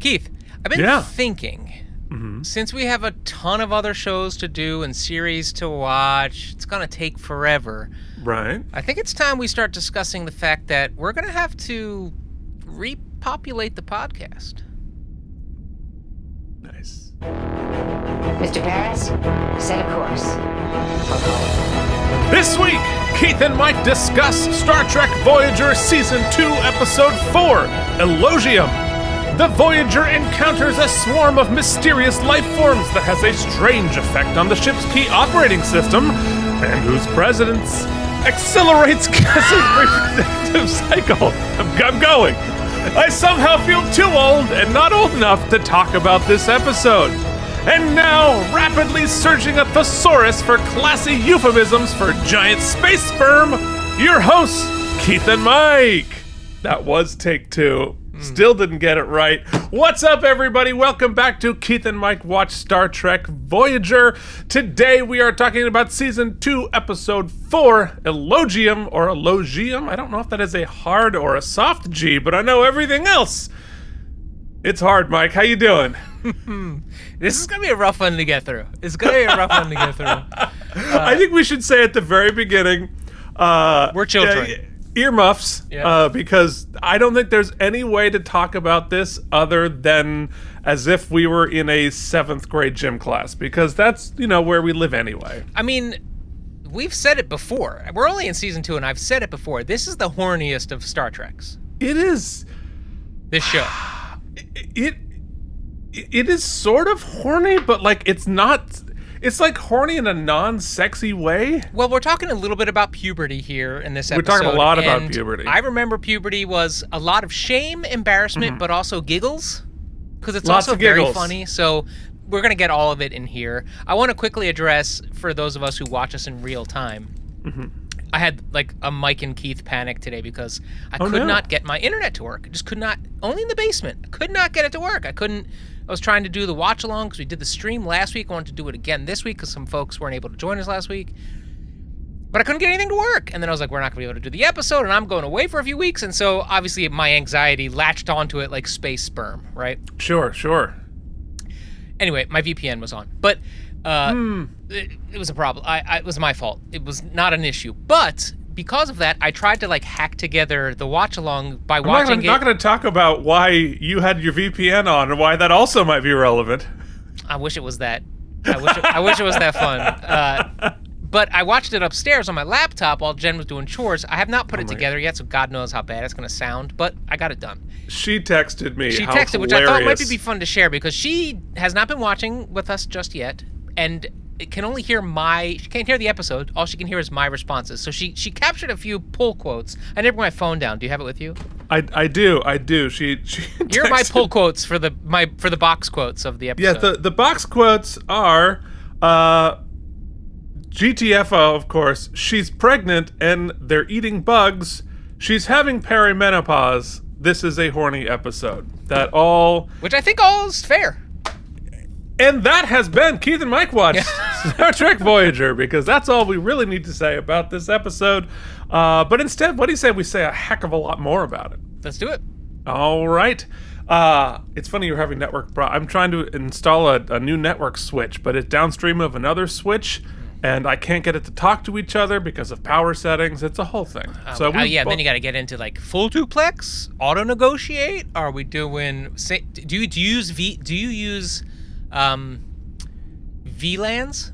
Keith, I've been thinking, since we have a ton of other shows to do and series to watch, it's going to take forever. Right. I think it's time we start discussing the fact that we're going to have to repopulate the podcast. Nice. Mr. Paris, set a course. This week, Keith and Mike discuss Star Trek Voyager Season 2, Episode 4, Elogium. The Voyager encounters a swarm of mysterious life forms that has a strange effect on the ship's key operating system, and whose presence accelerates Cass's reproductive cycle. I'm going. I somehow feel too old and not old enough to talk about this episode. And now, rapidly searching a thesaurus for classy euphemisms for giant space sperm, your hosts, Keith and Mike. That was take two. Still didn't get it right. What's up, everybody? Welcome back to Keith and Mike Watch Star Trek Voyager. Today we are talking about Season 2, Episode 4, Elogium, or Elogium. I don't know if that is a hard or a soft G, but I know everything else. It's hard, Mike. How you doing? This is going to be a rough one to get through. I think we should say at the very beginning, we're children. Earmuffs, because I don't think there's any way to talk about this other than as if we were in a 7th grade gym class, because that's, where we live anyway. I mean, we've said it before. We're only in Season 2, and I've said it before. This is the horniest of Star Treks. It is. This show. It is sort of horny, but, it's not... It's horny in a non-sexy way. Well, we're talking a little bit about puberty here in this episode. We're talking a lot about puberty. I remember puberty was a lot of shame, embarrassment, but also giggles. Because it's Lots also of giggles. very funny. So we're going to get all of it in here. I want to quickly address, for those of us who watch us in real time, I had a Mike and Keith panic today because I could not get my internet to work. I just could not, only in the basement. I could not get it to work. I was trying to do the watch along because we did the stream last week. I wanted to do it again this week because some folks weren't able to join us last week. But I couldn't get anything to work. And then I was like, we're not going to be able to do the episode, and I'm going away for a few weeks. And so obviously my anxiety latched onto it like space sperm, right? Sure. Anyway, my VPN was on. But it was a problem. It was my fault. It was not an issue. But because of that, I tried to hack together the watch along by watching it. I'm not going to talk about why you had your VPN on and why that also might be relevant. I wish it was that. I wish it was that fun. But I watched it upstairs on my laptop while Jen was doing chores. I have not put it together yet, so God knows how bad it's going to sound. But I got it done. She texted me. She how texted, hilarious. which I thought might be fun to share because she has not been watching with us just yet, and it can only hear she can't hear the episode. All she can hear is my responses. So she captured a few pull quotes. I never put my phone down. Do you have it with you? I do. She Here are my pull quotes for the box quotes of the episode. Yeah, the box quotes are GTFO, of course. She's pregnant and they're eating bugs. She's having perimenopause. This is a horny episode. Which I think all is fair. And that has been Keith and Mike Watch Star Trek Voyager, because that's all we really need to say about this episode. But instead, what do you say we say a heck of a lot more about it? Let's do it. All right. It's funny you're having network I'm trying to install a new network switch, but it's downstream of another switch, and I can't get it to talk to each other because of power settings. It's a whole thing. Then you got to get into full duplex, auto negotiate. Are we doing? Do you use VLANs?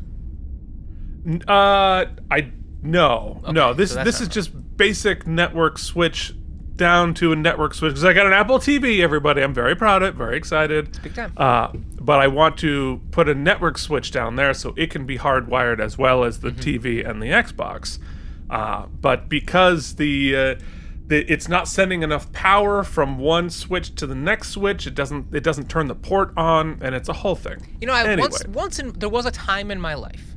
No. This is just basic network switch down to a network switch, because I got an Apple TV, everybody. I'm very proud of it, very excited. It's big time. But I want to put a network switch down there so it can be hardwired as well as the TV and the Xbox. But because it's not sending enough power from one switch to the next switch, it doesn't turn the port on, and it's a whole thing. Anyway. There was a time in my life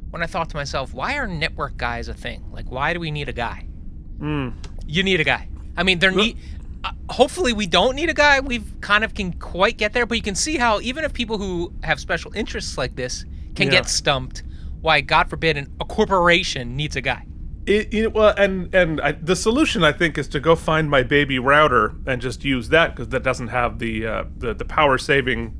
when I thought to myself, why are network guys a thing? Why do we need a guy? You need a guy. I mean, hopefully we don't need a guy. We've kind of can quite get there, but you can see how even if people who have special interests like this can get stumped, why, God forbid, a corporation needs a guy. The solution, I think, is to go find my baby router and just use that, because that doesn't have the power saving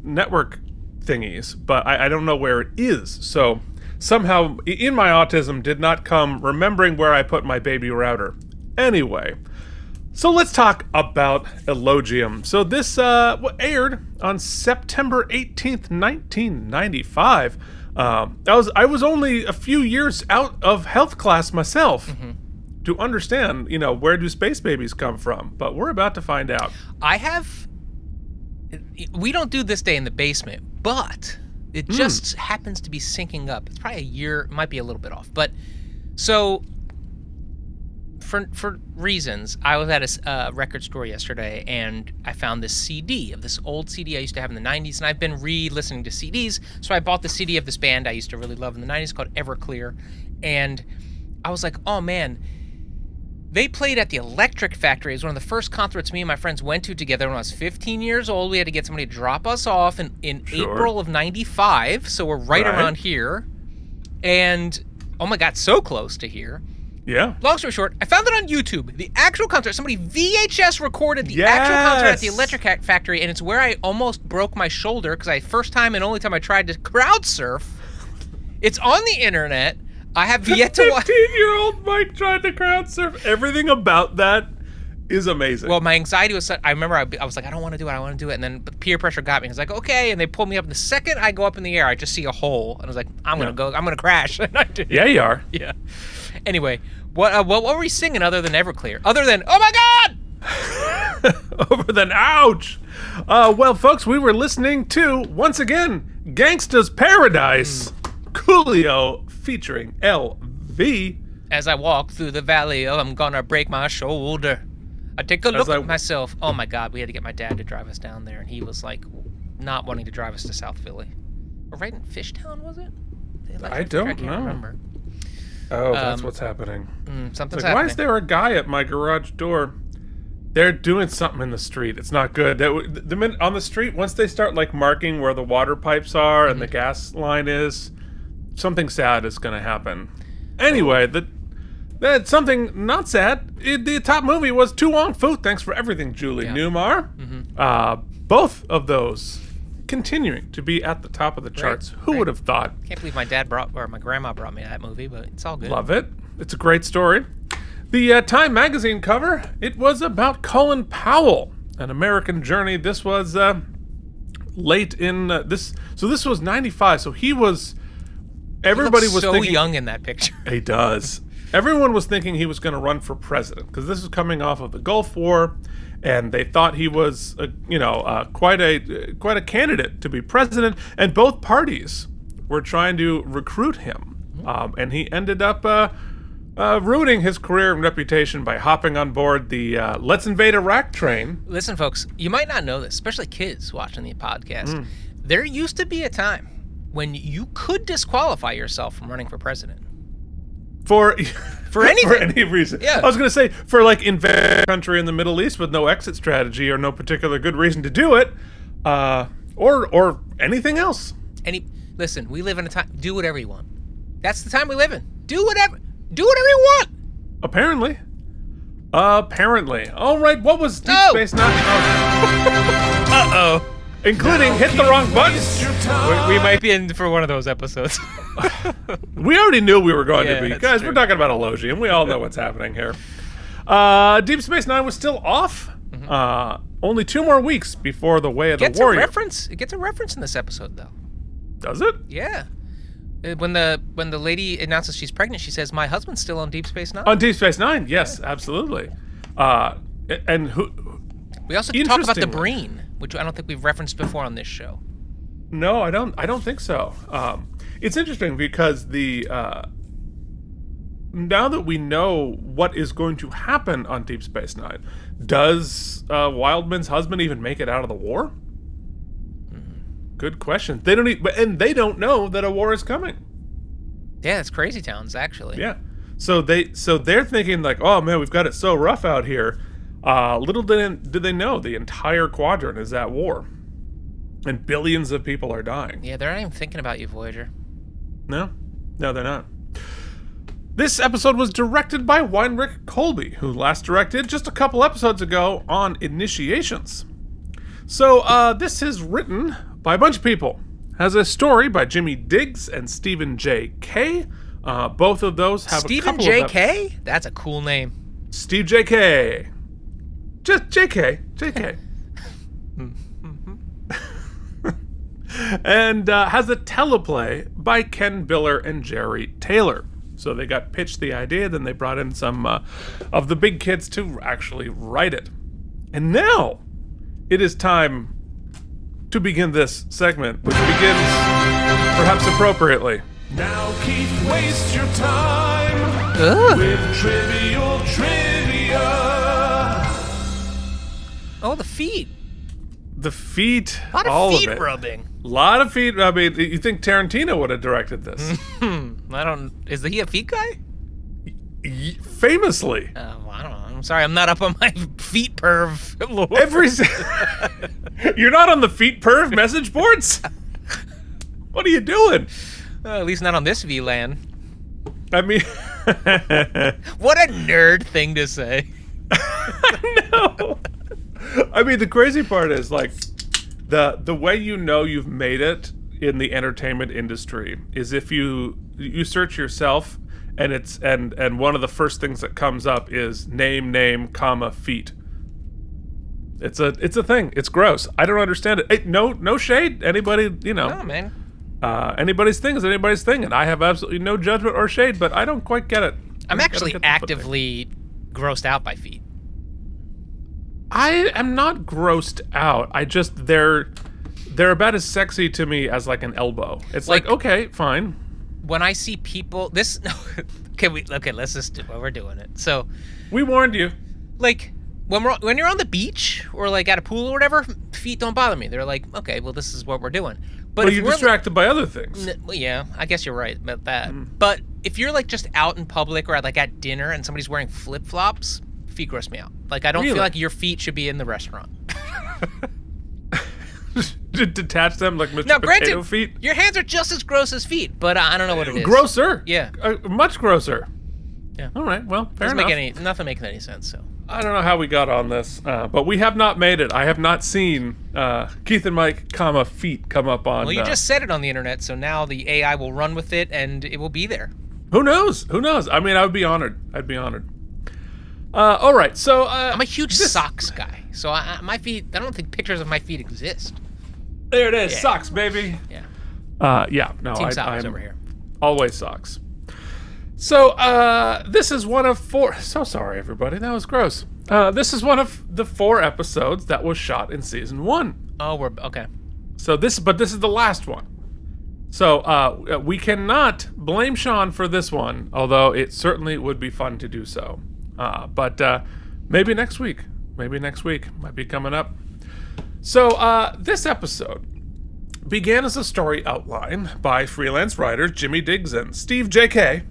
network thingies. But I don't know where it is. So somehow in my autism did not come remembering where I put my baby router. Anyway, so let's talk about Elogium. So this aired on September 18th, 1995. I was only a few years out of health class myself to understand, where do space babies come from? But we're about to find out. We don't do This Day in the Basement, but it just happens to be syncing up. It's probably a year, might be a little bit off. But so for reasons, I was at a record store yesterday, and I found this CD of this old CD I used to have in the 90s, and I've been re-listening to CDs, so I bought the CD of this band I used to really love in the 90s called Everclear, and I was like, oh man, they played at the Electric Factory. It was one of the first concerts me and my friends went to together when I was 15 years old. We had to get somebody to drop us off in April of 95, so we're right around here, and oh my god, so close to here. Yeah. Long story short, I found it on YouTube. The actual concert, somebody VHS recorded the actual concert at the Electric Factory, and it's where I almost broke my shoulder because first time and only time I tried to crowd surf. It's on the internet. I have yet to watch. 15-year-old Mike tried to crowd surf. Everything about that is amazing. Well, my anxiety was such, I remember I was like, I don't want to do it, and then peer pressure got me. I was like, okay, and they pulled me up. The second I go up in the air, I just see a hole, and I was like, I'm gonna crash. And I did. Yeah, you are. Yeah. Anyway, what were we singing other than Everclear? Other than, oh my God! Other than, ouch! Well, folks, we were listening to, once again, Gangsta's Paradise. Coolio featuring LV. As I walk through the valley, I'm gonna break my shoulder. I take a look at myself. Oh my God, we had to get my dad to drive us down there, and he was like, not wanting to drive us to South Philly. Or right in Fishtown, was it? I don't know. I can't remember. Oh, that's what's happening. Something's happening. Why is there a guy at my garage door? They're doing something in the street. It's not good. The minute on the street, once they start marking where the water pipes are and the gas line is, something sad is going to happen. Anyway, that's something not sad. The top movie was Tu Wong Fu. Thanks for everything, Julie Newmar. Both of those continuing to be at the top of the charts. Who would have thought? Can't believe my grandma brought me that movie, but it's all good. Love it. It's a great story. The Time magazine cover, it was about Colin Powell, an American journey. This was late in this. So this was 95. So he was. Everybody was so thinking, young in that picture. He does. Everyone was thinking he was going to run for president because this was coming off of the Gulf War. And they thought he was, quite a candidate to be president, and both parties were trying to recruit him, and he ended up ruining his career and reputation by hopping on board the "Let's Invade Iraq" train. Listen, folks, you might not know this, especially kids watching the podcast. There used to be a time when you could disqualify yourself from running for president. For anything. For any reason. Yeah. I was going to say, for invading a country in the Middle East with no exit strategy or no particular good reason to do it, or anything else. Listen, we live in a time, do whatever you want. That's the time we live in. Do whatever you want. Apparently. All right, what was Deep Space Nine? Uh-oh. Including hit the wrong buttons. We might be in for one of those episodes. We already knew we were going to be. Guys, we're talking about Elogium. We all know what's happening here. Deep Space Nine was still off. Only 2 more weeks before the Way of the Warrior. It gets a reference in this episode, though. Does it? Yeah. When the lady announces she's pregnant, she says, "My husband's still on Deep Space Nine." On Deep Space Nine, yes, absolutely. And who? We also talk about the Breen, which I don't think we've referenced before on this show. No, I don't think so. It's interesting because now that we know what is going to happen on Deep Space Nine, does Wildman's husband even make it out of the war? Good question. They don't know that a war is coming. Yeah, it's crazy towns, actually. Yeah. So they're thinking oh man, we've got it so rough out here. Little did they know the entire quadrant is at war, and billions of people are dying. Yeah, they're not even thinking about you, Voyager. No, they're not. This episode was directed by Weinrich Colby, who last directed just a couple episodes ago on Initiations. So this is written by a bunch of people. Has a story by Jimmy Diggs and Stephen J. K. Both of those have Stephen a couple J. of... K? That's a cool name. Steve J. K. Just J.K. J.K. And has a teleplay by Ken Biller and Jerry Taylor. So they got pitched the idea, then they brought in some of the big kids to actually write it. And now it is time to begin this segment, which begins perhaps appropriately. Now, Keith, waste your time with trivial trivia. Oh, the feet. The feet, A lot of all feet of it. rubbing. A lot of feet. I mean, you think Tarantino would have directed this? Is he a feet guy? Famously. Well, I don't know. I'm sorry, I'm not up on my feet perv lore. You're not on the feet perv message boards? What are you doing? At least not on this VLAN. I mean... What a nerd thing to say. I know. I mean, the crazy part is, like, the way you know you've made it in the entertainment industry is if you search yourself and it's and one of the first things that comes up is name, comma, feet. It's a thing. It's gross. I don't understand it. Hey, no shade. Anybody, No, man. Anybody's thing is anybody's thing, and I have absolutely no judgment or shade, but I don't quite get it. I'm actually actively grossed out by feet. I am not grossed out. I just they're about as sexy to me as like an elbow. It's like okay, fine. When I see people, let's just do what we're doing it. So, we warned you. Like when you're on the beach or like at a pool or whatever, feet don't bother me. They're like, okay, well this is what we're doing. But you're distracted by other things. Well, yeah, I guess you're right about that. But if you're like just out in public or like at dinner and somebody's wearing flip-flops, feet gross me out. Like I don't feel like your feet should be in the restaurant. Detach them like Mr. Now, Potato granted, Feet. Your hands are just as gross as feet, but I don't know what it is. Grosser. Yeah. Much grosser. Yeah. All right. Well, fair Doesn't enough. Nothing makes any sense. So I don't know how we got on this, but we have not made it. I have not seen Keith and Mike, feet come up on. Well, you just said it on the internet, so now the AI will run with it, and it will be there. Who knows? Who knows? I mean, I would be honored. I'd be honored. All right. So I'm a huge socks guy, so my feet. I don't think pictures of my feet exist. There it is. Yeah. Socks, baby. Yeah. Yeah. No, Team socks I'm over here. Always socks. So, this is one of 4... So sorry, everybody. That was gross. This is one of the 4 episodes that was shot in Season 1. Oh, we're... Okay. So this is the last one. So, we cannot blame Sean for this one, although it certainly would be fun to do so. But maybe next week. Might be coming up. So, this episode began as a story outline by freelance writers Jimmy Diggs and Steve J.K.,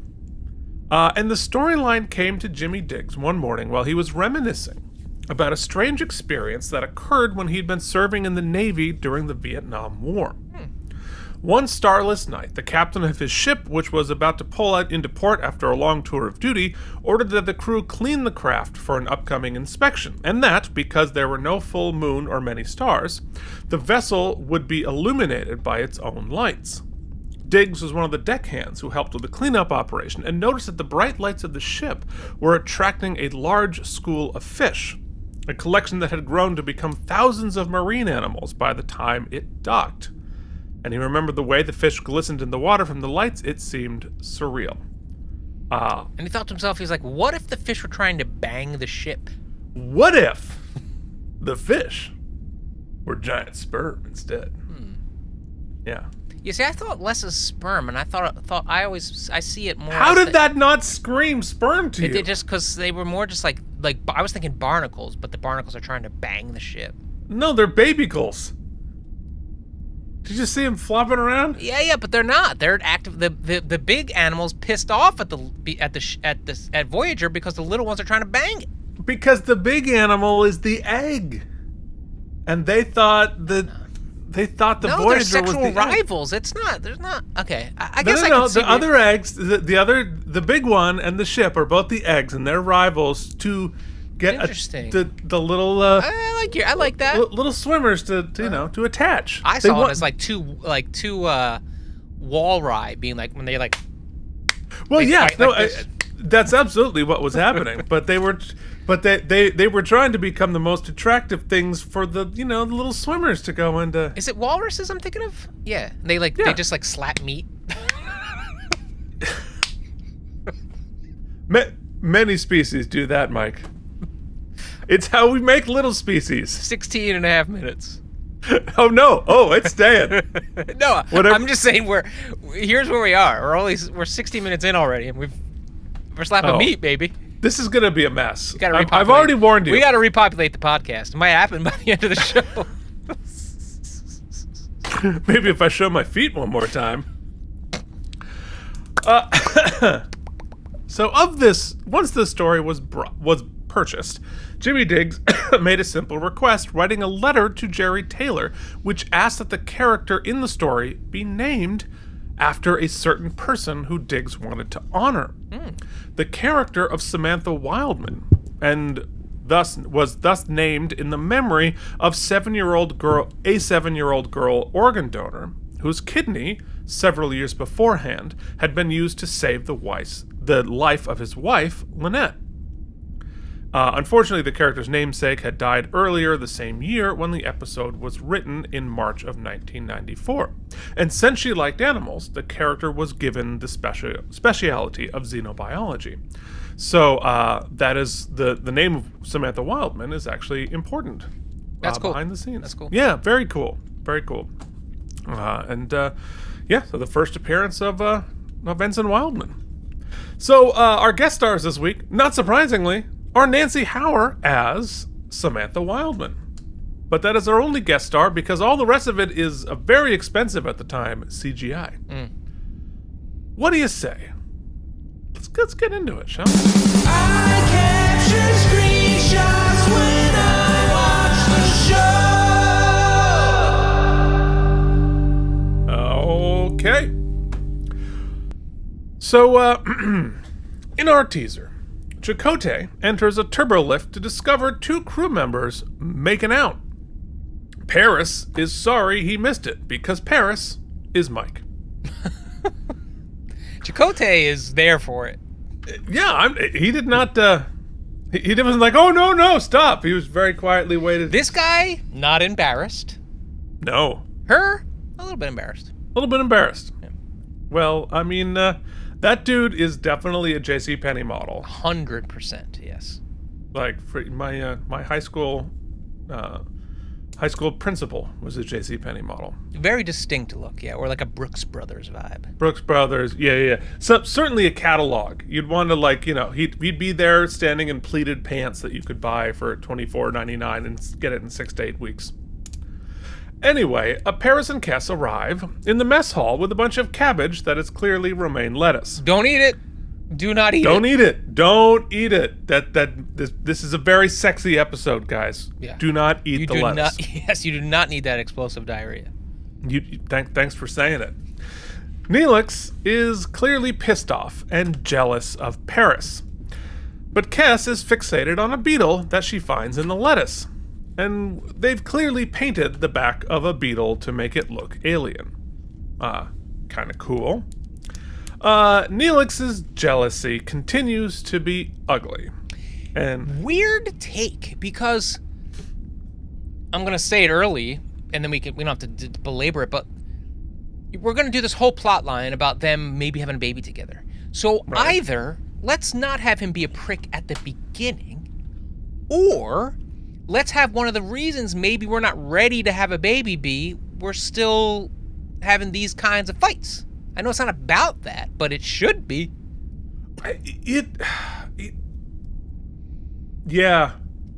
and the storyline came to Jimmy Diggs one morning while he was reminiscing about a strange experience that occurred when he'd been serving in the Navy during the Vietnam War. One starless night, the captain of his ship, which was about to pull out into port after a long tour of duty, ordered that the crew clean the craft for an upcoming inspection, and that, because there were no full moon or many stars, the vessel would be illuminated by its own lights. Diggs was one of the deckhands who helped with the cleanup operation and noticed that the bright lights of the ship were attracting a large school of fish, a collection that had grown to become thousands of marine animals by the time it docked. And he remembered the way the fish glistened in the water from the lights. It seemed surreal. And he thought to himself, he's like, what if the fish were trying to bang the ship? What if the fish were giant sperm instead? Yeah. You see, I thought less as sperm, and I thought I see it more. How did that not scream sperm to you? It did, just because they were more just like I was thinking barnacles, but the barnacles are trying to bang the ship. No, they're babygulls. Did you see them flopping around? Yeah, but they're not. They're active. The big animals pissed off at Voyager because the little ones are trying to bang it. Because the big animal is the egg, and they thought that they thought the Voyager was they're sexual the rivals. It's not. There's not. Okay, I guess no, I can see the other eggs, the big one and the ship are both the eggs, and they're rivals to get the little. I like that. Little swimmers to to attach. I saw it as like two walryi being like when they like. Well, yeah, that's absolutely what was happening. But they were trying to become the most attractive things for the the little swimmers to go into. Is it walruses I'm thinking of? Yeah, they just like slap meat. Many species do that, Mike. It's how we make little species. 16 and a half minutes. Oh no! Oh, it's staying. No, whatever. I'm just saying here's where we are. We're 60 minutes in already, and we're slapping meat, baby. This is gonna be a mess. I've already warned you. We got to repopulate the podcast. It might happen by the end of the show. Maybe if I show my feet one more time. So once this story was purchased, Jimmy Diggs made a simple request, writing a letter to Jerry Taylor, which asked that the character in the story be named after a certain person who Diggs wanted to honor. The character of Samantha Wildman, and was thus named in the memory of a 7-year-old girl organ donor whose kidney, several years beforehand, had been used to save the life of his wife, Lynette. Unfortunately, the character's namesake had died earlier the same year when the episode was written in March of 1994. And since she liked animals, the character was given the speciality of xenobiology. So that is the name of Samantha Wildman is actually important. That's cool. Behind the scenes. That's cool. Yeah, very cool. Very cool. So the first appearance of Ensign Wildman. So our guest stars this week, not surprisingly, are Nancy Hauer as Samantha Wildman. But that is our only guest star because all the rest of it is very expensive at the time CGI. What do you say? Let's get into it, shall we? I capture screenshots when I watch the show. Okay. So, in our teaser, Chakotay enters a turbolift to discover 2 crew members making out. Paris is sorry he missed it because Paris is Mike. Chakotay is there for it. Yeah, he did not. He wasn't like, oh no, stop. He was very quietly waited. This guy, not embarrassed. No. Her, a little bit embarrassed. A little bit embarrassed. Yeah. Well, I mean, that dude is definitely a JCPenney model. 100%, yes. Like for my high school principal was a JCPenney model. Very distinct look, yeah, or like a Brooks Brothers vibe. Brooks Brothers, yeah. So certainly a catalog. You'd want to he'd be there standing in pleated pants that you could buy for $24.99 and get it in 6 to 8 weeks. Anyway, Paris and Kess arrive in the mess hall with a bunch of cabbage that is clearly romaine lettuce. Don't eat it. Do not eat it. Don't eat it. Don't eat it. This is a very sexy episode, guys. Yeah. Do not eat the lettuce. Yes, you do not need that explosive diarrhea. Thanks for saying it. Neelix is clearly pissed off and jealous of Paris. But Kess is fixated on a beetle that she finds in the lettuce. And they've clearly painted the back of a beetle to make it look alien. Kind of cool. Neelix's jealousy continues to be ugly. And weird take, because I'm gonna say it early, and then we don't have to belabor it, but we're gonna do this whole plot line about them maybe having a baby together. So right. Either let's not have him be a prick at the beginning, or let's have one of the reasons maybe we're not ready to have a baby be we're still having these kinds of fights. I know it's not about that, but it should be. Yeah.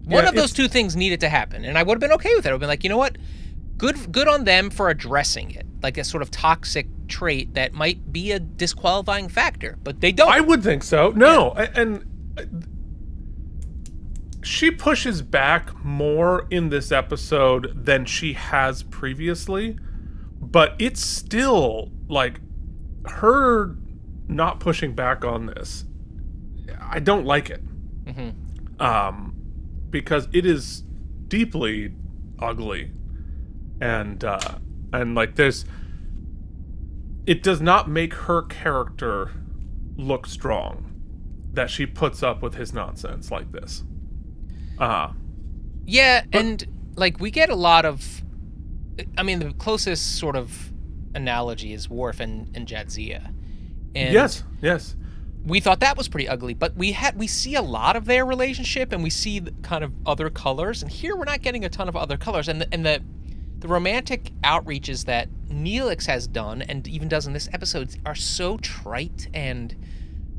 One of those two things needed to happen, and I would have been okay with it. I would have been like, you know what? Good on them for addressing it, like a sort of toxic trait that might be a disqualifying factor, but they don't. I would think so. No, yeah. And she pushes back more in this episode than she has previously, but it's still like her not pushing back on this. I don't like it. Because it is deeply ugly, and like it does not make her character look strong that she puts up with his nonsense like this. And like we get a lot of, I mean, the closest sort of analogy is Worf and Jadzia. And yes. we thought that was pretty ugly, but we see a lot of their relationship, and we see the kind of other colors, and here we're not getting a ton of other colors, and the romantic outreaches that Neelix has done and even does in this episode are so trite and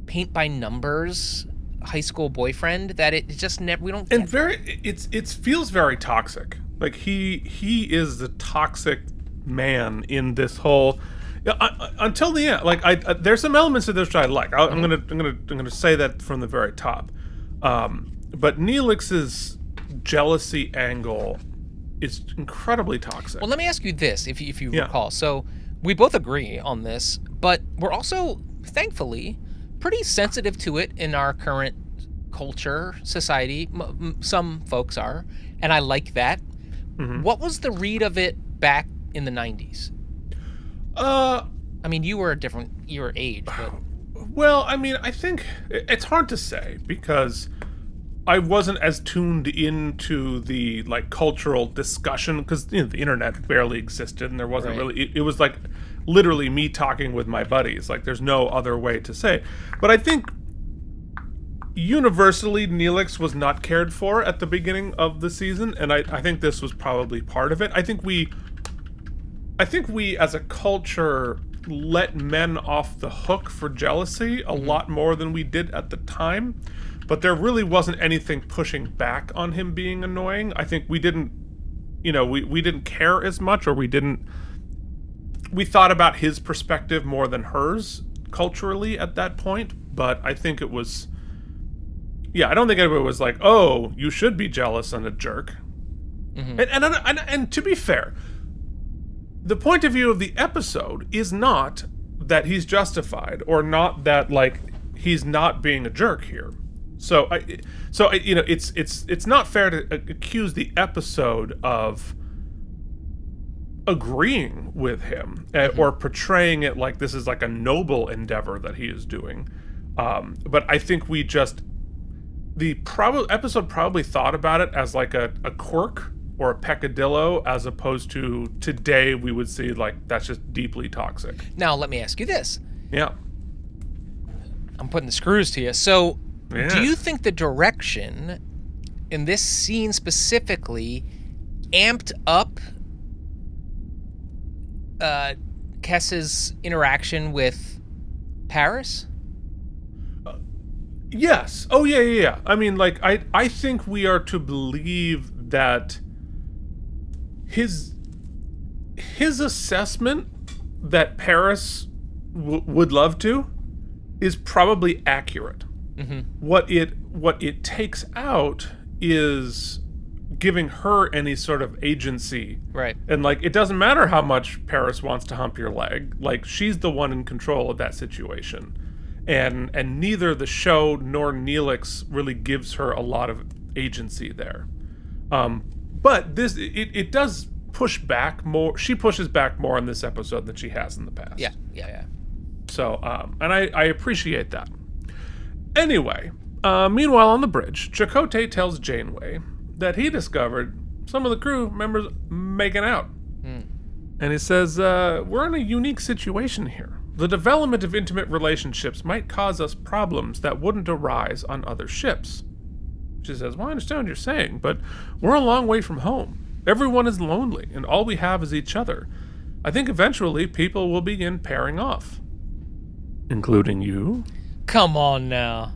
paint by numbers high school boyfriend that it just never, we don't get. And it feels very toxic. Like he is the toxic man in this whole. Until the end, like there's some elements of this which I like. I'm gonna say that from the very top. But Neelix's jealousy angle is incredibly toxic. Well, let me ask you this, if you recall. So we both agree on this, but we're also thankfully pretty sensitive to it in our current culture, society. Some folks are, and I like that. What was the read of it back in the 90s? I mean, you were your age, but... Well, I mean, I think it's hard to say because I wasn't as tuned into the like cultural discussion because the internet barely existed and there wasn't really. It was like literally me talking with my buddies. Like, there's no other way to say. But I think universally, Neelix was not cared for at the beginning of the season, and I think this was probably part of it. I think we as a culture let men off the hook for jealousy a lot more than we did at the time, but there really wasn't anything pushing back on him being annoying. I think we didn't, we didn't care as much, or we thought about his perspective more than hers culturally at that point, but I think it was, I don't think anybody was like, oh, you should be jealous and a jerk. And to be fair, the point of view of the episode is not that he's justified or not that like he's not being a jerk here. So it's not fair to accuse the episode of agreeing with him or portraying it like this is like a noble endeavor that he is doing. But I think we just episode probably thought about it as like a quirk or a peccadillo, as opposed to today we would see like that's just deeply toxic. Now let me ask you this. Yeah. I'm putting the screws to you. So do you think the direction in this scene specifically amped up Kess's interaction with Paris? Yes. Oh, yeah. I mean, like, I think we are to believe that his assessment that Paris would love to is probably accurate. What it takes out is giving her any sort of agency. Right. And, like, it doesn't matter how much Paris wants to hump your leg. Like, she's the one in control of that situation. And neither the show nor Neelix really gives her a lot of agency there. But it does push back more. She pushes back more in this episode than she has in the past. Yeah. So, and I appreciate that. Anyway, meanwhile on the bridge, Chakotay tells Janeway that he discovered some of the crew members making out. And he says, we're in a unique situation here. The development of intimate relationships might cause us problems that wouldn't arise on other ships. She says, well, I understand what you're saying, but we're a long way from home. Everyone is lonely, and all we have is each other. I think eventually people will begin pairing off. Including you? Come on now.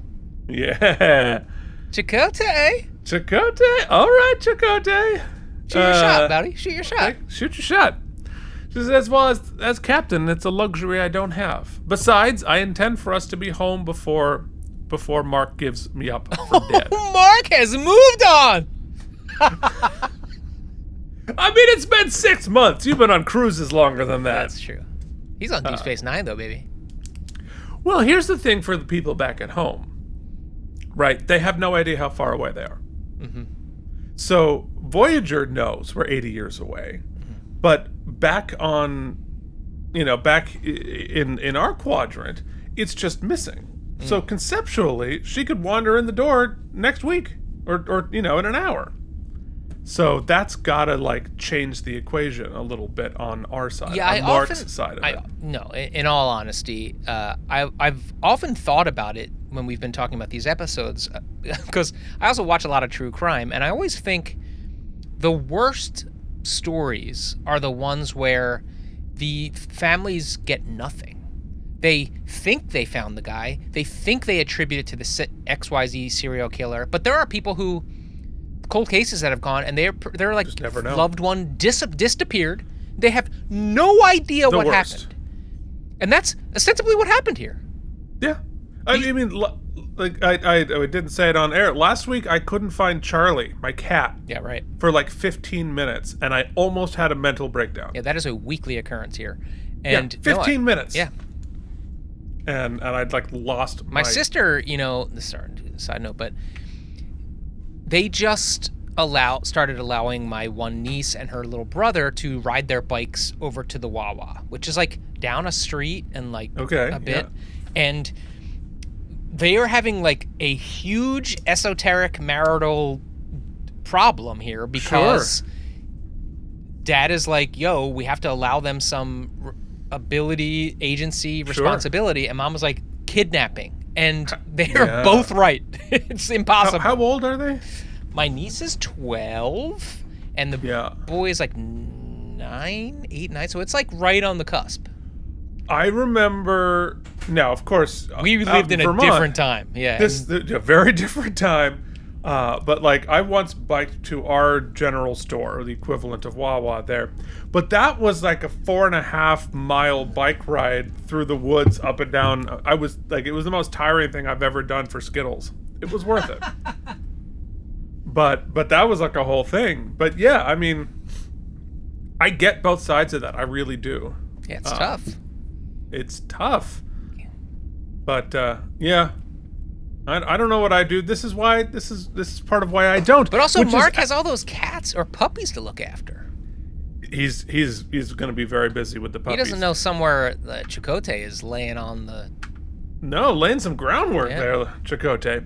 Yeah. Chakotay. All right, Chakotay. Shoot your shot, buddy. Shoot your shot. Okay, shoot your shot. She says, well, as captain, it's a luxury I don't have. Besides, I intend for us to be home before before Mark gives me up for dead. Mark has moved on. I mean, it's been 6 months. You've been on cruises longer than that. That's true. He's on Deep Space Nine, though, baby. Well, here's the thing for the people back at home. Right? They have no idea how far away they are. Mm-hmm. So Voyager knows we're 80 years away. Mm-hmm. But back on, back in our quadrant, it's just missing. Mm. So conceptually, she could wander in the door next week or in an hour. So that's gotta change the equation a little bit on our side, on Mark's side of it. No, in all honesty, I've often thought about it when we've been talking about these episodes, because I also watch a lot of true crime, and I always think the worst stories are the ones where the families get nothing. They think they found the guy, they think they attribute it to the XYZ serial killer, but there are people who cold cases that have gone and they're like loved one disappeared. They have no idea what happened, and that's ostensibly what happened here. Yeah, I didn't say it on air. Last week I couldn't find Charlie, my cat. Yeah, right. For 15 minutes, and I almost had a mental breakdown. Yeah, that is a weekly occurrence here, and 15 minutes. Yeah, and I'd lost my sister. Side note, but they just started allowing my one niece and her little brother to ride their bikes over to the Wawa, which is down a street and a bit. Yeah. And they are having a huge esoteric marital problem here because Dad is yo, we have to allow them some ability, agency, responsibility. And Mom was kidnapping. And they're both right. It's impossible. How old are they? My niece is 12, and the boy is 8, 9. So it's right on the cusp. I remember. Now, of course, we lived in Vermont, a different time. Yeah, a very different time. But I once biked to our general store, or the equivalent of Wawa there. But that was a 4.5 mile bike ride through the woods up and down. I was it was the most tiring thing I've ever done for Skittles. It was worth it. But that was a whole thing. But yeah, I mean, I get both sides of that. I really do. Yeah, it's tough. It's tough. But yeah. I don't know what I do. This is why. This is part of why I don't. But also, Mark has all those cats or puppies to look after. He's going to be very busy with the puppies. He doesn't know somewhere Chakotay is laying some groundwork there, Chakotay.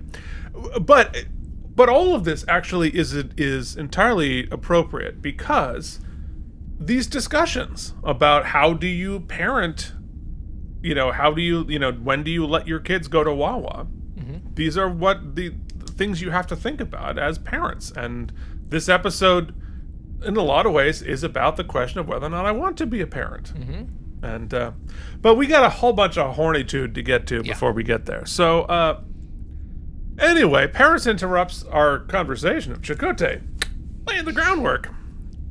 But all of this actually is entirely appropriate because these discussions about how do you parent, how do you, when do you let your kids go to Wawa? These are what the things you have to think about as parents. And this episode, in a lot of ways, is about the question of whether or not I want to be a parent. Mm-hmm. And but we got a whole bunch of hornitude to get to before we get there. So anyway, Paris interrupts our conversation of Chakotay laying the groundwork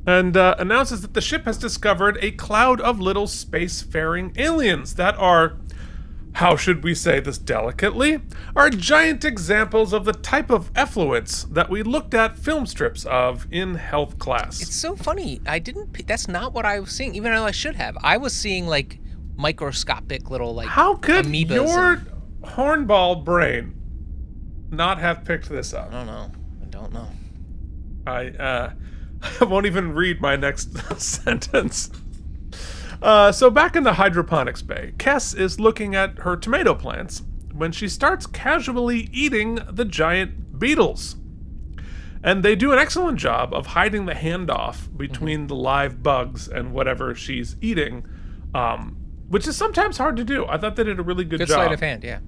and announces that the ship has discovered a cloud of little spacefaring aliens that are, how should we say this delicately, are giant examples of the type of effluence that we looked at film strips of in health class. It's so funny. That's not what I was seeing, even though I should have. I was seeing microscopic little how could amoebas your hornball brain not have picked this up? I don't know. I won't even read my next sentence. So back in the hydroponics bay, Kes is looking at her tomato plants when she starts casually eating the giant beetles. And they do an excellent job of hiding the handoff between the live bugs and whatever she's eating, which is sometimes hard to do. I thought they did a really good job. Good sleight of hand, yeah.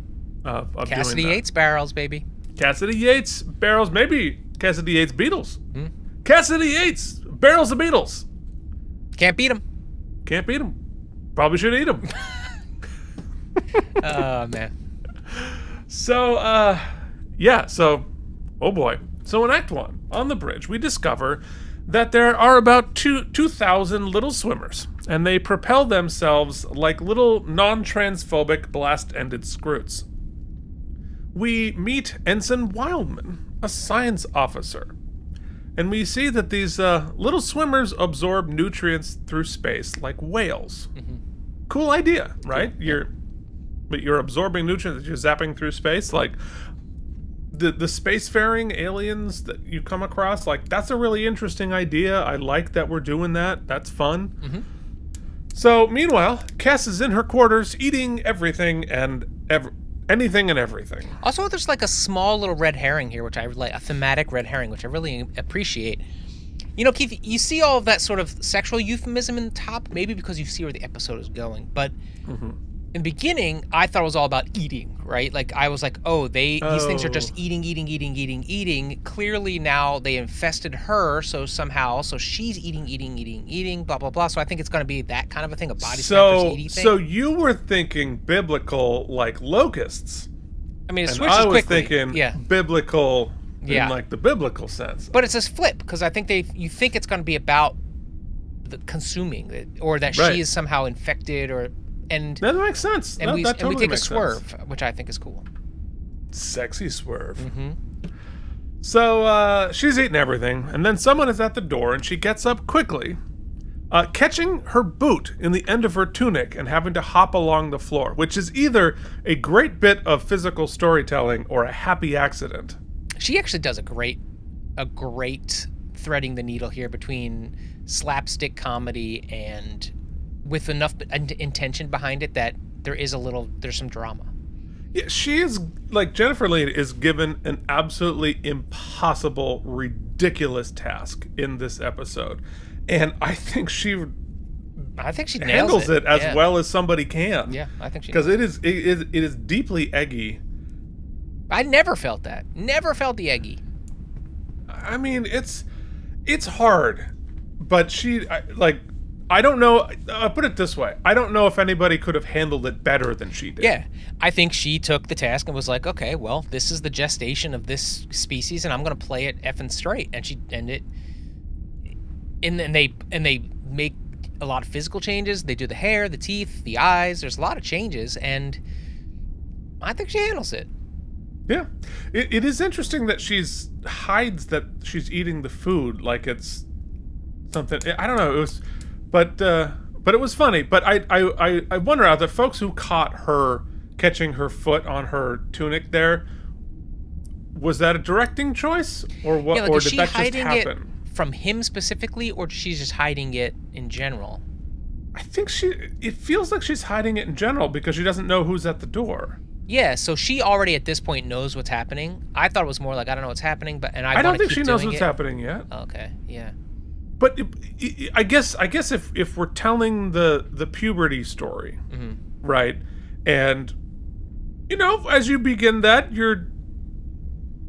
Of Cassidy doing that. Yates barrels, baby. Cassidy Yates barrels, maybe Cassidy Yates beetles. Cassidy Yates barrels of beetles. Can't beat them. Can't beat them. Probably should eat them. Oh, man. So, oh boy. So in Act 1, on the bridge, we discover that there are about 2,000 little swimmers, and they propel themselves like little non-transphobic blast-ended scroots. we meet Ensign Wildman, a science officer. And we see that these little swimmers absorb nutrients through space like whales. Cool idea, right? You're absorbing nutrients that you're zapping through space. Like the spacefaring aliens that you come across, like that's a really interesting idea. I like that we're doing that. That's fun. So meanwhile, Cass is in her quarters eating everything and anything and everything. Also, there's like a small little red herring here, which I like, a thematic red herring, which I really appreciate. You know, Keith, you see all of that sort of sexual euphemism in the top, maybe because you see where the episode is going. But in the beginning, I thought it was all about eating, right? Like, I was like, these things are just eating. Clearly now they infested her, so she's eating, blah, blah, blah. So I think it's going to be that kind of a thing, a body snatchers eating thing. So you were thinking biblical, like locusts. I mean, it and switches I was quickly. thinking biblical in like the biblical sense. But it's a flip, because I think you think it's going to be about the consuming, or that she is somehow infected, and that makes sense. And we totally take a makes swerve, sense. which I think is cool. Sexy swerve. So she's eating everything, and then someone is at the door, and she gets up quickly, catching her boot in the end of her tunic and having to hop along the floor, which is either a great bit of physical storytelling or a happy accident. She actually does a great threading the needle here between slapstick comedy and with enough intention behind it that there's some drama. Yeah, she is, like, Jennifer Lee is given an absolutely impossible, ridiculous task in this episode. And I think she handles it as well as somebody can. Yeah, I think she does. Because it is deeply eggy. I never felt that. Never felt the eggy. I mean, it's hard. But I don't know. I'll put it this way. I don't know if anybody could have handled it better than she did. Yeah. I think she took the task and was like, okay, well, this is the gestation of this species, and I'm going to play it effing straight. And they make a lot of physical changes. They do the hair, the teeth, the eyes. There's a lot of changes, and I think she handles it. Yeah. It is interesting that hides that she's eating the food like it's something. I don't know. It was... But it was funny. But I wonder, are the folks who caught her catching her foot on her tunic there, was that a directing choice, or what? Yeah, or did that just happen? It from him specifically, or she's just hiding it in general? I think it feels like she's hiding it in general because she doesn't know who's at the door. Yeah, so she already at this point knows what's happening. I thought it was more like, I don't know what's happening, but I don't think she knows what's happening yet. Okay, yeah. But I guess if we're telling the puberty story, right, and as you begin that, you're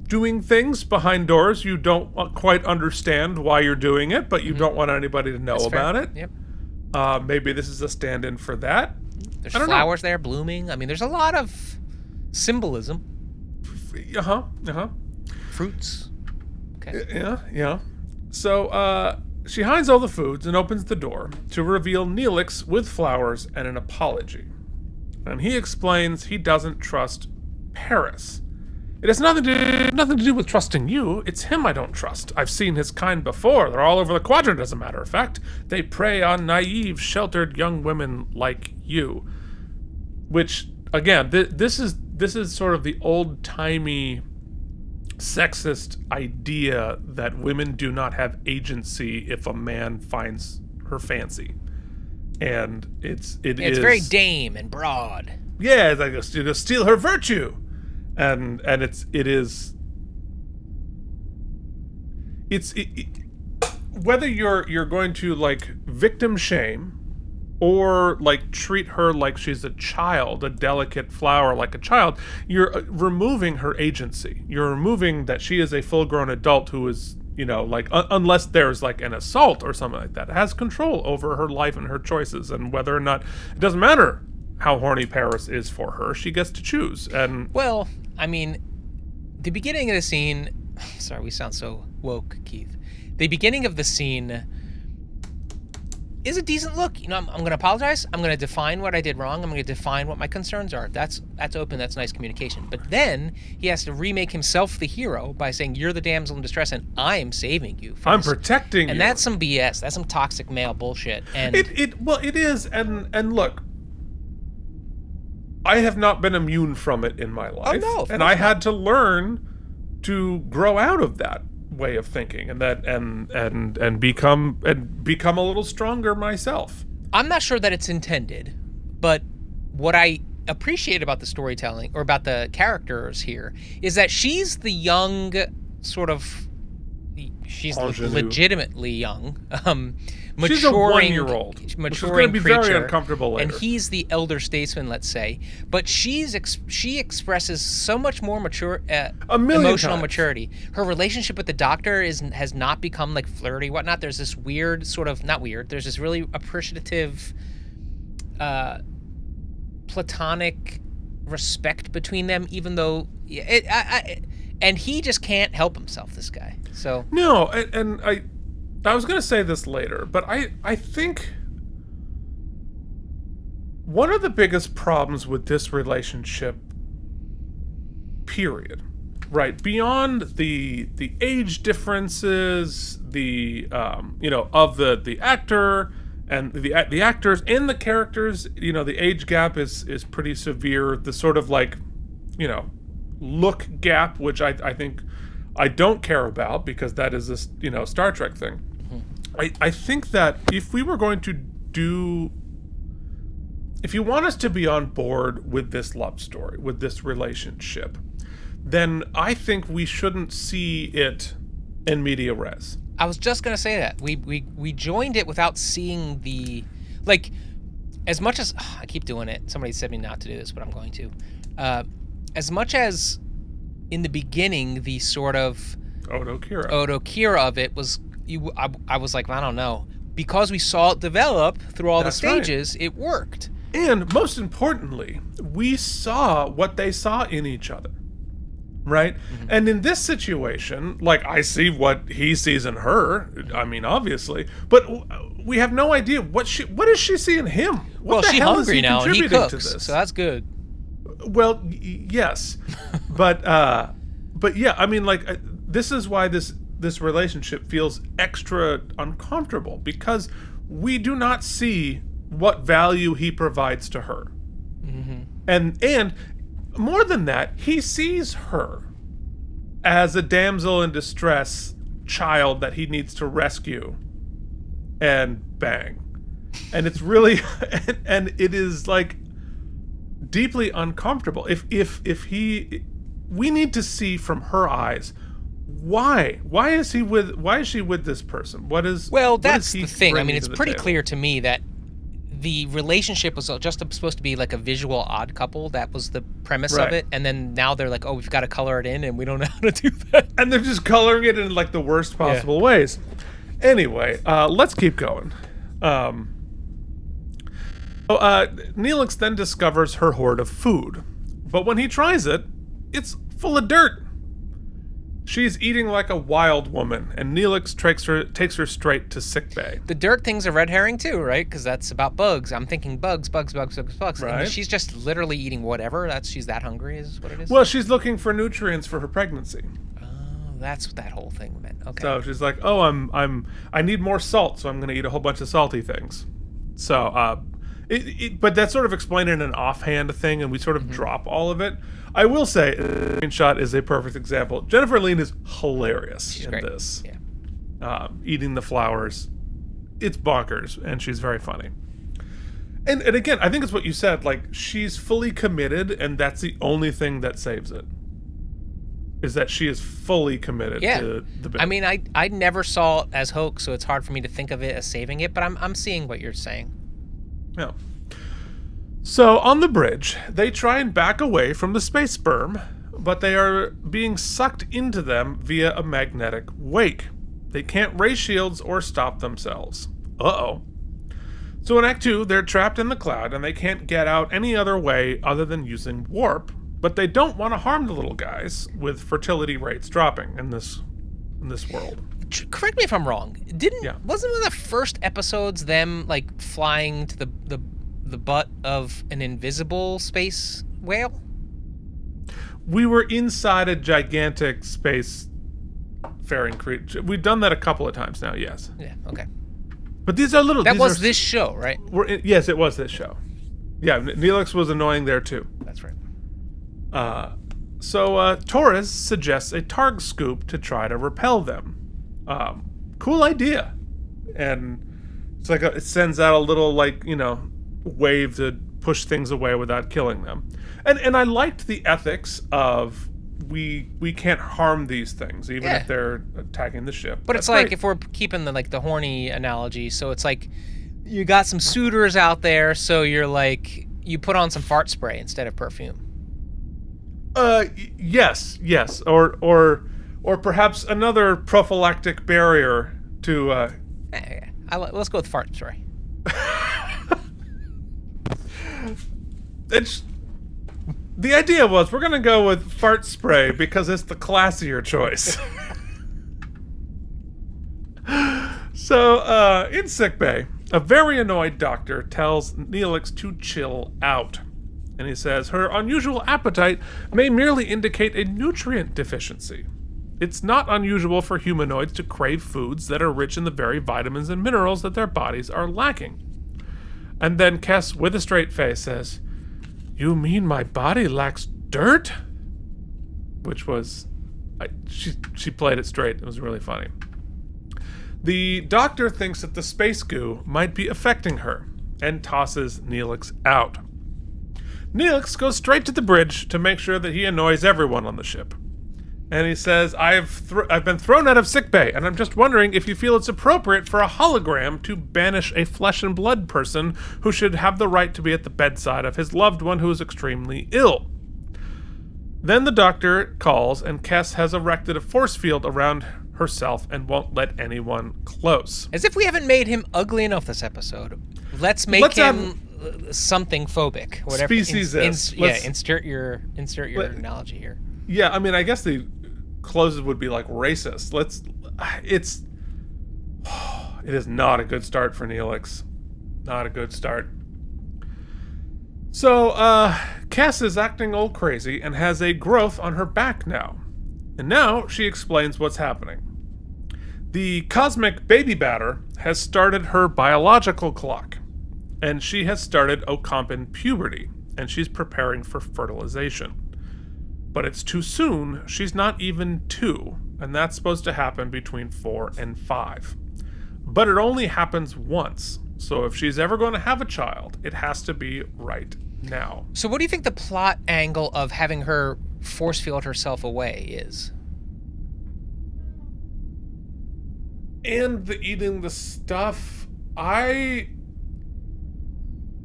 doing things behind doors you don't quite understand why you're doing it, but you don't want anybody to know about it. Yep. Maybe this is a stand-in for that. There's flowers there blooming. I mean, there's a lot of symbolism. Fruits. Okay. Yeah. So she hides all the foods and opens the door to reveal Neelix with flowers and an apology. And he explains he doesn't trust Paris. It has nothing to do with trusting you. It's him I don't trust. I've seen his kind before. They're all over the quadrant, as a matter of fact. They prey on naive, sheltered young women like you. Which, again, this is sort of the old-timey sexist idea that women do not have agency if a man finds her fancy. And it's very dame and broad. Yeah, it's like steal her virtue. And whether you're going to like victim shame or like treat her like she's a child, a delicate flower like a child, you're removing her agency. You're removing that she is a full-grown adult who is, unless there's like an assault or something like that, has control over her life and her choices, and whether or not it doesn't matter how horny Paris is for her, she gets to choose. And well, I mean, the beginning of the scene, sorry, we sound so woke, Keith. The beginning of the scene is a decent look. I'm going to apologize. I'm going to define what I did wrong. I'm going to define what my concerns are. That's open. That's nice communication. But then he has to remake himself the hero by saying, you're the damsel in distress and I'm saving you. I'm protecting you. And that's some BS. That's some toxic male bullshit. And it is. And look, I have not been immune from it in my life. Oh, no. And I had to learn to grow out of that way of thinking and become a little stronger myself. I'm not sure that it's intended, but what I appreciate about the storytelling or about the characters here is that she's the young sort of legitimately young maturing, she's a 1-year-old, which is going to be creature, very uncomfortable later. and he's the elder statesman, let's say. But she expresses so much more mature emotional maturity. Her relationship with the doctor has not become like flirty, whatnot. There's this weird sort of not weird. There's this really appreciative, platonic respect between them, even though and he just can't help himself, this guy. So no, and I was going to say this later, but I think one of the biggest problems with this relationship, period, right, beyond the age differences, of the actor and the actors and the characters, the age gap is pretty severe. The sort of like, look gap, which I think I don't care about because that is this, Star Trek thing. I think that if we were going to if you want us to be on board with this love story, with this relationship, then I think we shouldn't see it in media res. I was just going to say that. We joined it without seeing the, like, as much as, I keep doing it. Somebody said me not to do this, but I'm going to. As much as in the beginning, the sort of Odo Kira of it was, I was like, I don't know. Because we saw it develop through all the stages, right. It worked. And most importantly, we saw what they saw in each other. Right? Mm-hmm. And in this situation, like, I see what he sees in her. I mean, obviously. But we have no idea what does she see in him? What the she's hell hungry is he now, and he cooks, to this? so that's good. Well, yes. but yeah, I mean, like, this is why this relationship feels extra uncomfortable, because we do not see what value he provides to her. Mm-hmm. And more than that, he sees her as a damsel in distress child that he needs to rescue and bang. And it's really and it is like deeply uncomfortable. If we need to see from her eyes, why is she with this person? That's the thing. I mean, it's pretty clear to me that the relationship was just supposed to be like a visual odd couple. That was the premise of it. And then now they're like, oh, we've got to color it in, and we don't know how to do that. And they're just coloring it in like the worst possible ways. Anyway, let's keep going. Neelix then discovers her hoard of food. But when he tries it, it's full of dirt. She's eating like a wild woman, and Neelix takes her straight to sickbay. The dirt thing's a red herring too, right? Because that's about bugs. I'm thinking bugs. Right. And she's just literally eating whatever. She's that hungry is what it is? Well, she's looking for nutrients for her pregnancy. Oh, that's what that whole thing meant. Okay. So she's like, oh, I need more salt, so I'm going to eat a whole bunch of salty things. So, but that's sort of explained in an offhand thing, and we sort of drop all of it. I will say, Screenshot is a perfect example. Jennifer Lean is hilarious. She's great. This. Yeah. Eating the flowers. It's bonkers, and she's very funny. And again, I think it's what you said, like, she's fully committed, and that's the only thing that saves it. Is that she is fully committed to the bit. I mean, I never saw it as hoax, so it's hard for me to think of it as saving it, but I'm seeing what you're saying. Yeah. So, on the bridge, they try and back away from the space sperm, but they are being sucked into them via a magnetic wake. They can't raise shields or stop themselves. Uh-oh. So in Act 2, they're trapped in the cloud, and they can't get out any other way other than using warp, but they don't want to harm the little guys, with fertility rates dropping in this world. correct me if I'm wrong. Wasn't one of the first episodes them like flying to the butt of an invisible space whale? We were inside a gigantic space faring creature. We've done that a couple of times now. Yes. Yeah. Okay. But these are little. That was this show, right? Yes, it was this show. Yeah, Neelix was annoying there too. That's right. So Torres suggests a Targ scoop to try to repel them. Cool idea. And it's like it sends out a little wave to push things away without killing them. And I liked the ethics of we can't harm these things even if they're attacking the ship. But it's like if we're keeping the horny analogy, so it's like you got some suitors out there, so you're like you put on some fart spray instead of perfume. Yes, or perhaps another prophylactic barrier to. Let's go with fart spray. The idea was we're gonna go with fart spray because it's the classier choice. So, in sickbay, a very annoyed doctor tells Neelix to chill out. And he says, her unusual appetite may merely indicate a nutrient deficiency. It's not unusual for humanoids to crave foods that are rich in the very vitamins and minerals that their bodies are lacking. And then Kes, with a straight face, says, "You mean my body lacks dirt?" Which was... she played it straight. It was really funny. The doctor thinks that the space goo might be affecting her and tosses Neelix out. Neelix goes straight to the bridge to make sure that he annoys everyone on the ship. And he says, I've been thrown out of sickbay, and I'm just wondering if you feel it's appropriate for a hologram to banish a flesh and blood person who should have the right to be at the bedside of his loved one who is extremely ill. Then the doctor calls, and Kes has erected a force field around herself and won't let anyone close. As if we haven't made him ugly enough this episode. Let's make him something phobic. Whatever. Speciesist. Insert your analogy here. Yeah, I mean, I guess the closes would be like racist. It is not a good start for Neelix. Not a good start. So, Kes is acting all crazy and has a growth on her back now. And now she explains what's happening. The cosmic baby batter has started her biological clock, and she has started Ocampan puberty, and she's preparing for fertilization. But it's too soon. She's not even 2, and that's supposed to happen between 4 and 5. But it only happens once, so if she's ever going to have a child, it has to be right now. So what do you think the plot angle of having her force field herself away is? And the eating the stuff, I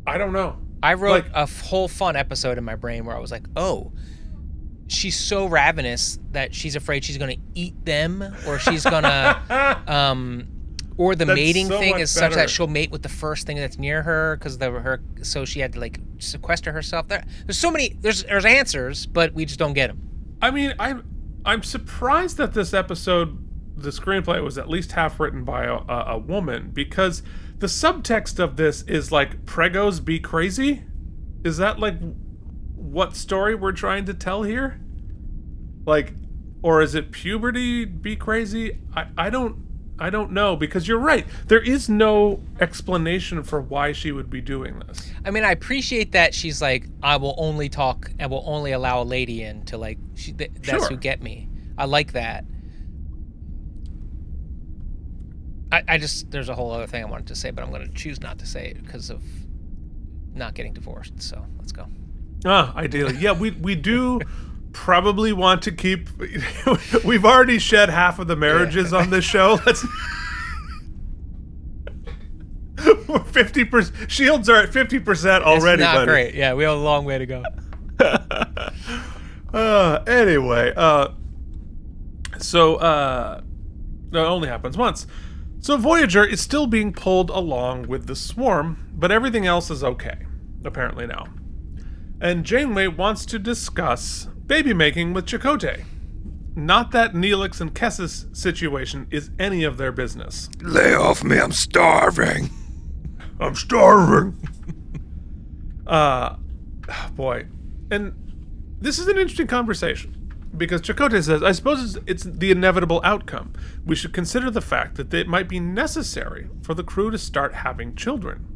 don't know. I wrote a whole fun episode in my brain where I was like, oh, she's so ravenous that she's afraid she's going to eat them, or she's going to, or the mating thing is such that she'll mate with the first thing that's near her so she had to sequester herself. There's so many, there's answers, but we just don't get them. I mean, I'm surprised that this episode, the screenplay was at least half written by a woman, because the subtext of this is pregos be crazy. Is that what story we're trying to tell here? Or is it puberty be crazy? I don't know, because you're right. There is no explanation for why she would be doing this. I mean, I appreciate that she's I will only talk and will only allow a lady in to that's sure. Who get me. I like that. I just, there's a whole other thing I wanted to say, but I'm going to choose not to say it because of not getting divorced. So let's go. Ideally. Yeah, we do probably want to keep... We've already shed half of the marriages on this show. Let's... 50%. Shields are at 50% already, It's not buddy. great. Yeah, we have a long way to go. Anyway, so it only happens once. So Voyager is still being pulled along with the swarm, but everything else is okay, apparently now. And Janeway wants to discuss baby making with Chakotay. not that Neelix and Kess's situation is any of their business. Lay off me, I'm starving. I'm starving. Boy. And this is an interesting conversation. Because Chakotay says, I suppose it's the inevitable outcome. We should consider the fact that it might be necessary for the crew to start having children.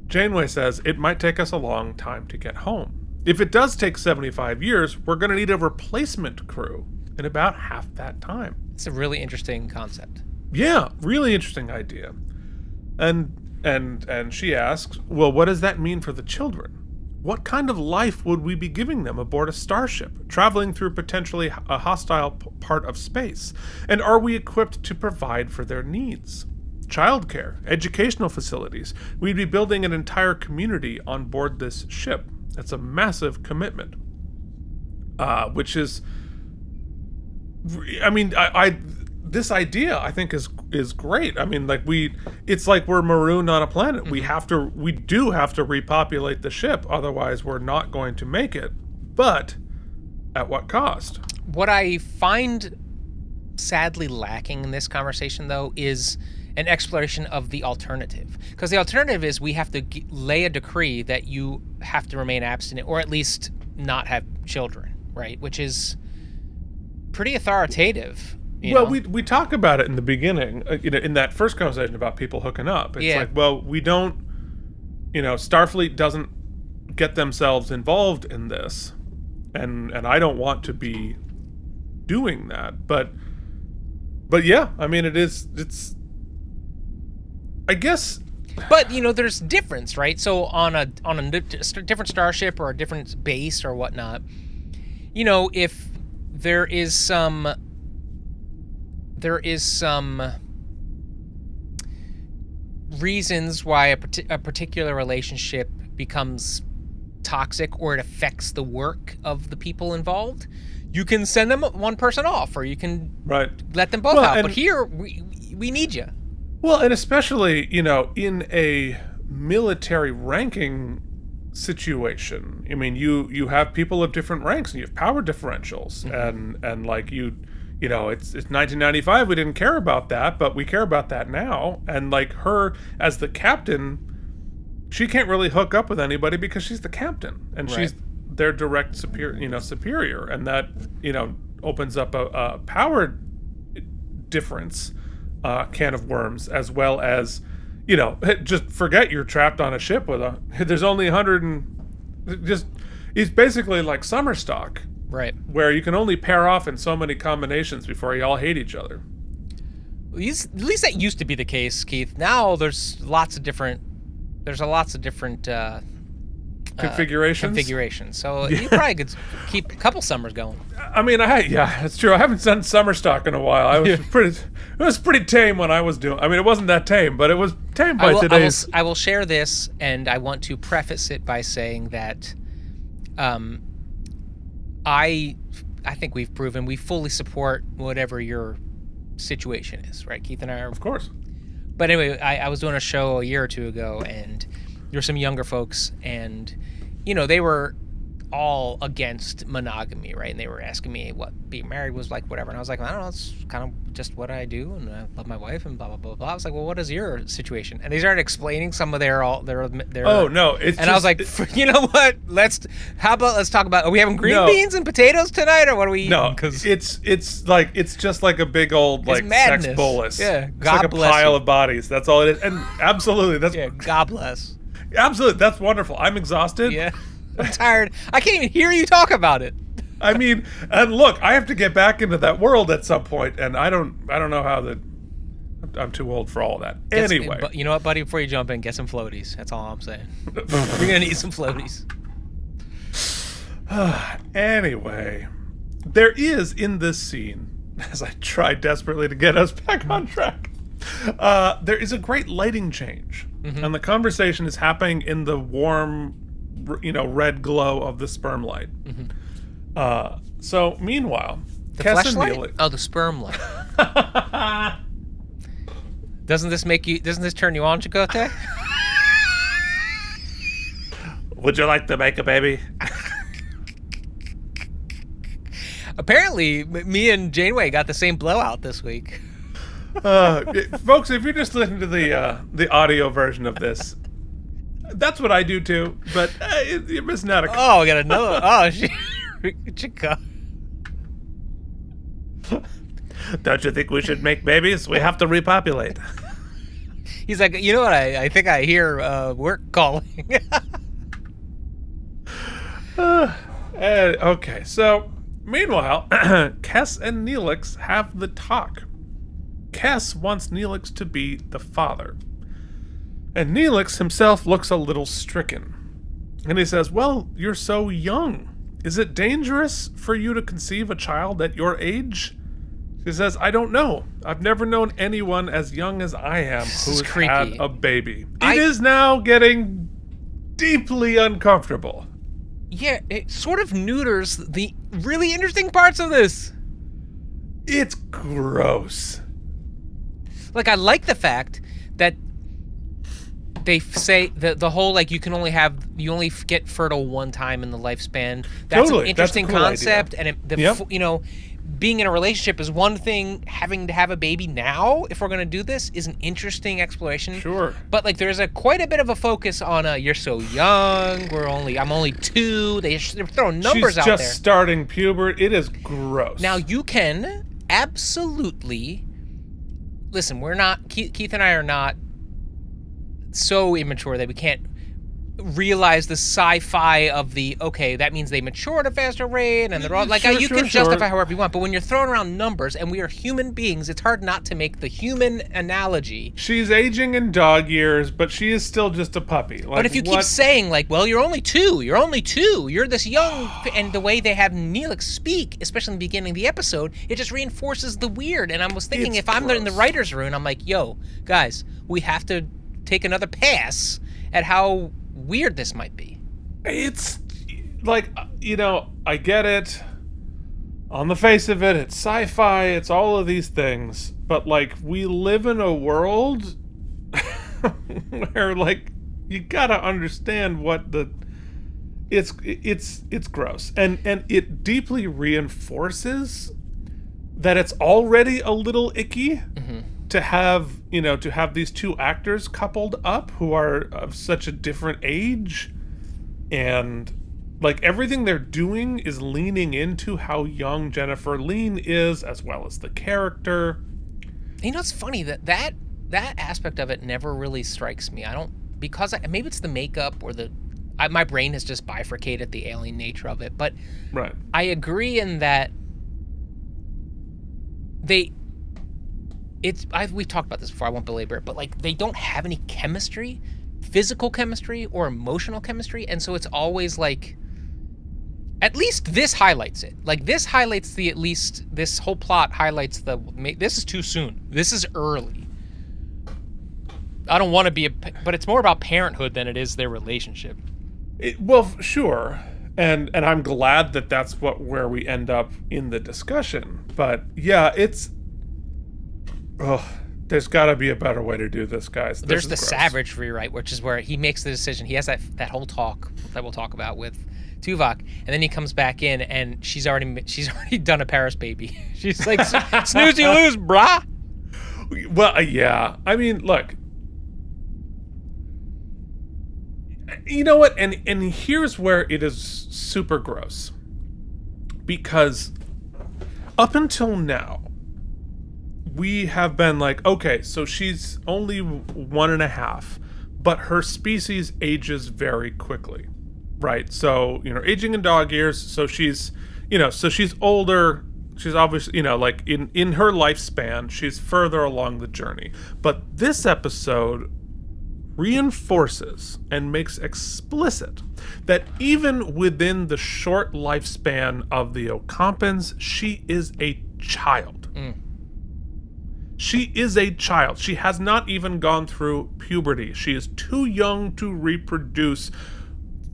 Janeway says, it might take us a long time to get home. If it does take 75 years, we're going to need a replacement crew in about half that time. It's a really interesting concept. Yeah, really interesting idea. And she asks, well, what does that mean for the children? What kind of life would we be giving them aboard a starship, traveling through potentially a hostile part of space? And are we equipped to provide for their needs? Childcare, educational facilities. We'd be building an entire community on board this ship. That's a massive commitment. Which is, I mean, this idea I think is great. I mean, like it's like we're marooned on a planet. Mm-hmm. We do have to repopulate the ship, otherwise we're not going to make it. But at what cost? What I find sadly lacking in this conversation, though, is an exploration of the alternative. Because the alternative is we have to lay a decree that you have to remain abstinent, or at least not have children, right? Which is pretty authoritative. Well, we talk about it in the beginning, in that first conversation about people hooking up. It's like, well, we don't, Starfleet doesn't get themselves involved in this, and I don't want to be doing that. But yeah, I mean, it's, I guess. But there's difference, right? So on a different starship or a different base or whatnot, if there is some reasons why a particular relationship becomes toxic or it affects the work of the people involved, you can send them one person off, or you can let them both out. But here, we need you. Well, and especially, in a military ranking situation, I mean, you have people of different ranks and you have power differentials, mm-hmm. and like it's 1995, we didn't care about that, but we care about that now. And like her as the captain, she can't really hook up with anybody because she's the captain and she's their direct superior, and that opens up a power difference can of worms, as well as just forget you're trapped on a ship with there's only 100 and it's basically like summer stock. Right. Where you can only pair off in so many combinations before you all hate each other. At least that used to be the case, Keith. Now there's lots of different configurations. So you probably could keep a couple summers going. I mean, it's true. I haven't done summer stock in a while. It was pretty tame when I was doing. I mean, it wasn't that tame, but it was tame by today's. I will share this, and I want to preface it by saying that, I think we've proven we fully support whatever your situation is, right? Keith and I are. Of course. But anyway, I was doing a show a year or two ago, and there were some younger folks, and, they were all against monogamy, right? And they were asking me what being married was like, whatever. And I was like, I don't know, it's kind of just what I do, and I love my wife, and blah, blah, blah, blah. I was like, well, what is your situation? And they started explaining some of their oh, no. I was like, you know what? Let's talk about, are we having green beans and potatoes tonight, or what are we eating? No, because it's just like a big old, like, sex bolus. Yeah, it's like a pile of bodies. That's all it is. And absolutely, that's... Yeah, God bless. Absolutely, that's wonderful. I'm exhausted. Yeah. I'm tired. I can't even hear you talk about it. I mean, and look, I have to get back into that world at some point, and I don't know how that. I'm too old for all of that. Anyway, you know what, buddy? Before you jump in, get some floaties. That's all I'm saying. You're gonna need some floaties. Anyway, there is in this scene, as I try desperately to get us back on track, there is a great lighting change, mm-hmm. and the conversation is happening in the warm, red glow of the sperm light. Mm-hmm. So meanwhile, the flashlight? Oh, the sperm light. Doesn't this turn you on, Chakotay? Would you like to make a baby? Apparently, me and Janeway got the same blowout this week. Folks, if you're just listening to the audio version of this, that's what I do too. But you're missing out. Oh, I got another. Oh, Chica. Don't you think we should make babies? We have to repopulate. He's like, you know what? I think I hear work calling. Okay, so meanwhile, Kes and Neelix have the talk. Kes wants Neelix to be the father. And Neelix himself looks a little stricken. And he says, well, you're so young. Is it dangerous for you to conceive a child at your age? She says, I don't know. I've never known anyone as young as I am who's had a baby. It is now getting deeply uncomfortable. Yeah, it sort of neuters the really interesting parts of this. It's gross. Like, I like the fact that they say the whole, like, you only get fertile one time in the lifespan. That's totally. An interesting That's a cool concept. idea. And, being in a relationship is one thing. Having to have a baby now, if we're going to do this, is an interesting exploration. Sure. But, like, there's quite a bit of a focus on, you're so young, I'm only 2. They're throwing numbers out there. She's just starting puberty. It is gross. Now, you can absolutely... Listen, Keith and I are not so immature that we can't realize the sci-fi of that means they mature at a faster rate, and they're all like, you can justify however you want, but when you're throwing around numbers and we are human beings, it's hard not to make the human analogy. She's aging in dog years, but she is still just a puppy. Like, but if you keep saying, like, well, you're only 2, you're this young, and the way they have Neelix speak, especially in the beginning of the episode, it just reinforces the weird. And I was thinking, if I'm in the writer's room, I'm like, yo, guys, we have to take another pass at how weird this might be. It's like, I get it. On the face of it, it's sci-fi, it's all of these things, but, like, we live in a world where, like, you gotta understand what it's gross, and it deeply reinforces that it's already a little icky. Mm-hmm. To have these two actors coupled up who are of such a different age, and, like, everything they're doing is leaning into how young Jennifer Lean is, as well as the character. It's funny that aspect of it never really strikes me. Maybe it's the makeup or my brain has just bifurcated the alien nature of it, but right. I agree in that we've talked about this before, I won't belabor it, but, like, they don't have any chemistry, physical chemistry or emotional chemistry, and so it's always like, at least this highlights it. Like, this whole plot highlights this is too soon. This is early. I don't want to be but it's more about parenthood than it is their relationship. Well, sure. And I'm glad that that's where we end up in the discussion. But yeah, there's got to be a better way to do this, guys. There's the Savage rewrite, which is where he makes the decision. He has that whole talk that we'll talk about with Tuvok, and then he comes back in, and she's already done a Paris baby. She's like, snooze you lose, brah. Well, yeah. I mean, look. You know what? And here's where it is super gross. Because up until now, we have been like, okay, so she's only 1.5, but her species ages very quickly, right? So, aging in dog years, so she's older, she's obviously, like, in her lifespan, she's further along the journey. But this episode reinforces and makes explicit that even within the short lifespan of the Ocampans, she is a child. She is a child. She has not even gone through puberty. She is too young to reproduce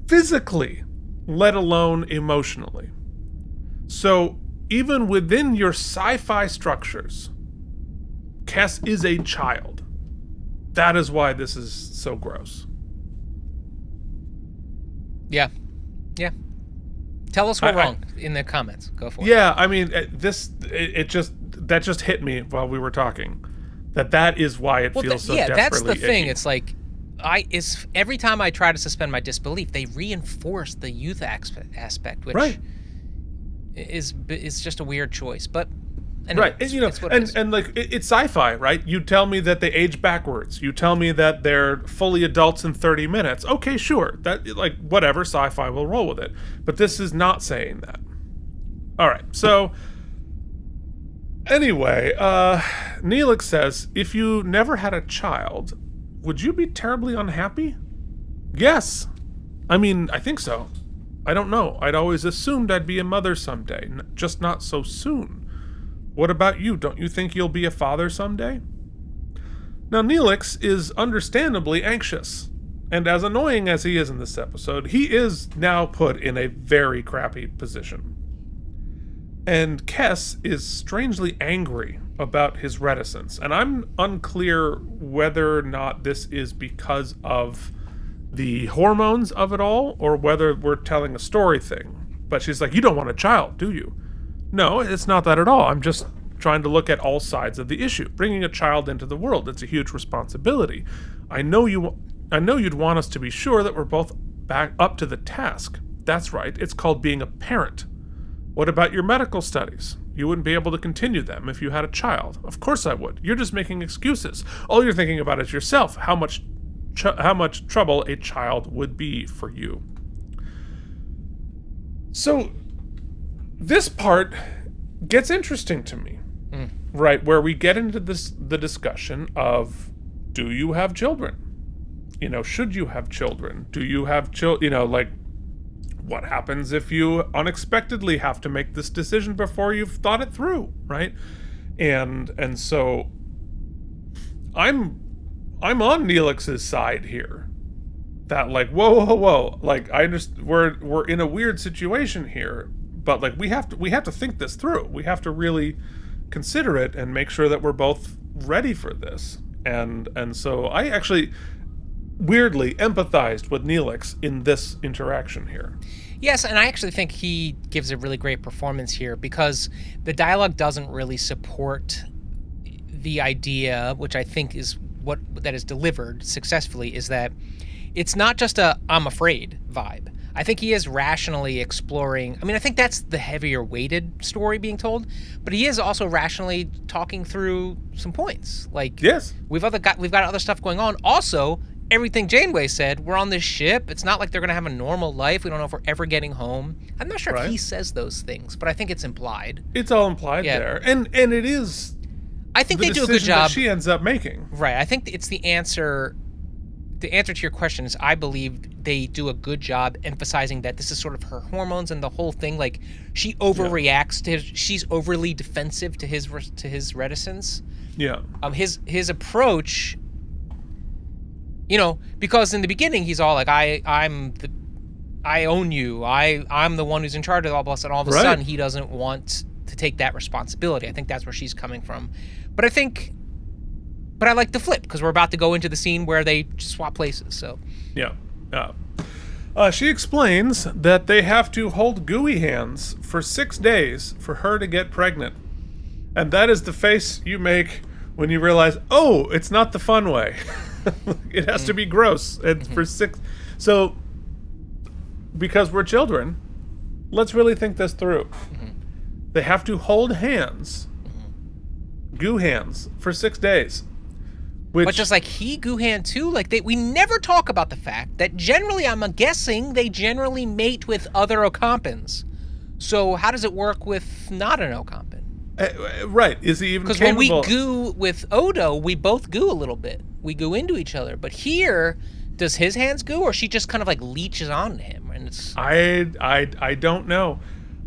physically, let alone emotionally. So even within your sci-fi structures, Kes is a child. That is why this is so gross. Yeah. Yeah. Tell us we're wrong in the comments. Go for it. Yeah, I mean, that just hit me while we were talking. That is why it feels so desperately that's the thing. icky. It's like, every time I try to suspend my disbelief, they reinforce the youth aspect, which is just a weird choice. But anyway, right, and like it's sci-fi, right? You tell me that they age backwards. You tell me that they're fully adults in 30 minutes. Okay, sure, that like whatever, sci-fi will roll with it. But this is not saying that. All right, so. Anyway, Neelix says, if you never had a child, would you be terribly unhappy? Yes. I mean, I think so. I don't know. I'd always assumed I'd be a mother someday, just not so soon. What about you? Don't you think you'll be a father someday? Now, Neelix is understandably anxious. And as annoying as he is in this episode, he is now put in a very crappy position. And Kes is strangely angry about his reticence. And I'm unclear whether or not this is because of the hormones of it all, or whether we're telling a story thing. But she's like, you don't want a child, do you? No, it's not that at all. I'm just trying to look at all sides of the issue. Bringing a child into the world, it's a huge responsibility. I know you'd want us to be sure that we're both back up to the task. That's right, it's called being a parent. What about your medical studies? You wouldn't be able to continue them if you had a child. Of course I would. You're just making excuses. All you're thinking about is yourself, how much trouble a child would be for you. So this part gets interesting to me, right? Where we get into the discussion of, do you have children? Should you have children? Do you have children? What happens if you unexpectedly have to make this decision before you've thought it through, right? And so I'm on Neelix's side here. That whoa. I understand we're in a weird situation here, but we have to think this through. We have to really consider it and make sure that we're both ready for this. And so I actually weirdly empathized with Neelix in this interaction here. Yes, and I actually think he gives a really great performance here, because the dialogue doesn't really support the idea, which I think is what that is delivered successfully, is that it's not just a I'm afraid vibe. I think he is rationally exploring. I mean, I think that's the heavier weighted story being told, but he is also rationally talking through some points. Yes, we've got other stuff going on. Also, everything Janeway said, we're on this ship. It's not like they're going to have a normal life. We don't know if we're ever getting home. I'm not sure if he says those things, but I think it's implied. It's all implied there. And it is. I think they do a good job. That she ends up making. Right. I think it's the answer. The answer to your question is, I believe they do a good job emphasizing that this is sort of her hormones and the whole thing. She overreacts to she's overly defensive to his reticence. Yeah. His approach. Because in the beginning he's all like, I own you. I'm the one who's in charge of all this, and all of a sudden he doesn't want to take that responsibility. I think that's where she's coming from. But I like the flip, because we're about to go into the scene where they swap places. So yeah. She explains that they have to hold gooey hands for 6 days for her to get pregnant, and that is the face you make when you realize, oh, it's not the fun way. It has to be gross. And for 6, so because we're children, let's really think this through. They have to hold hands, goo hands, for 6 days. But just like he goo hand too, we never talk about the fact that generally, I'm guessing, they generally mate with other Ocampans. So how does it work with not an Ocampan? Right. Is he even capable? Because when we goo with Odo, we both goo a little bit. We goo into each other. But here, does his hands goo, or she just kind of leeches onto him? And it's I don't know.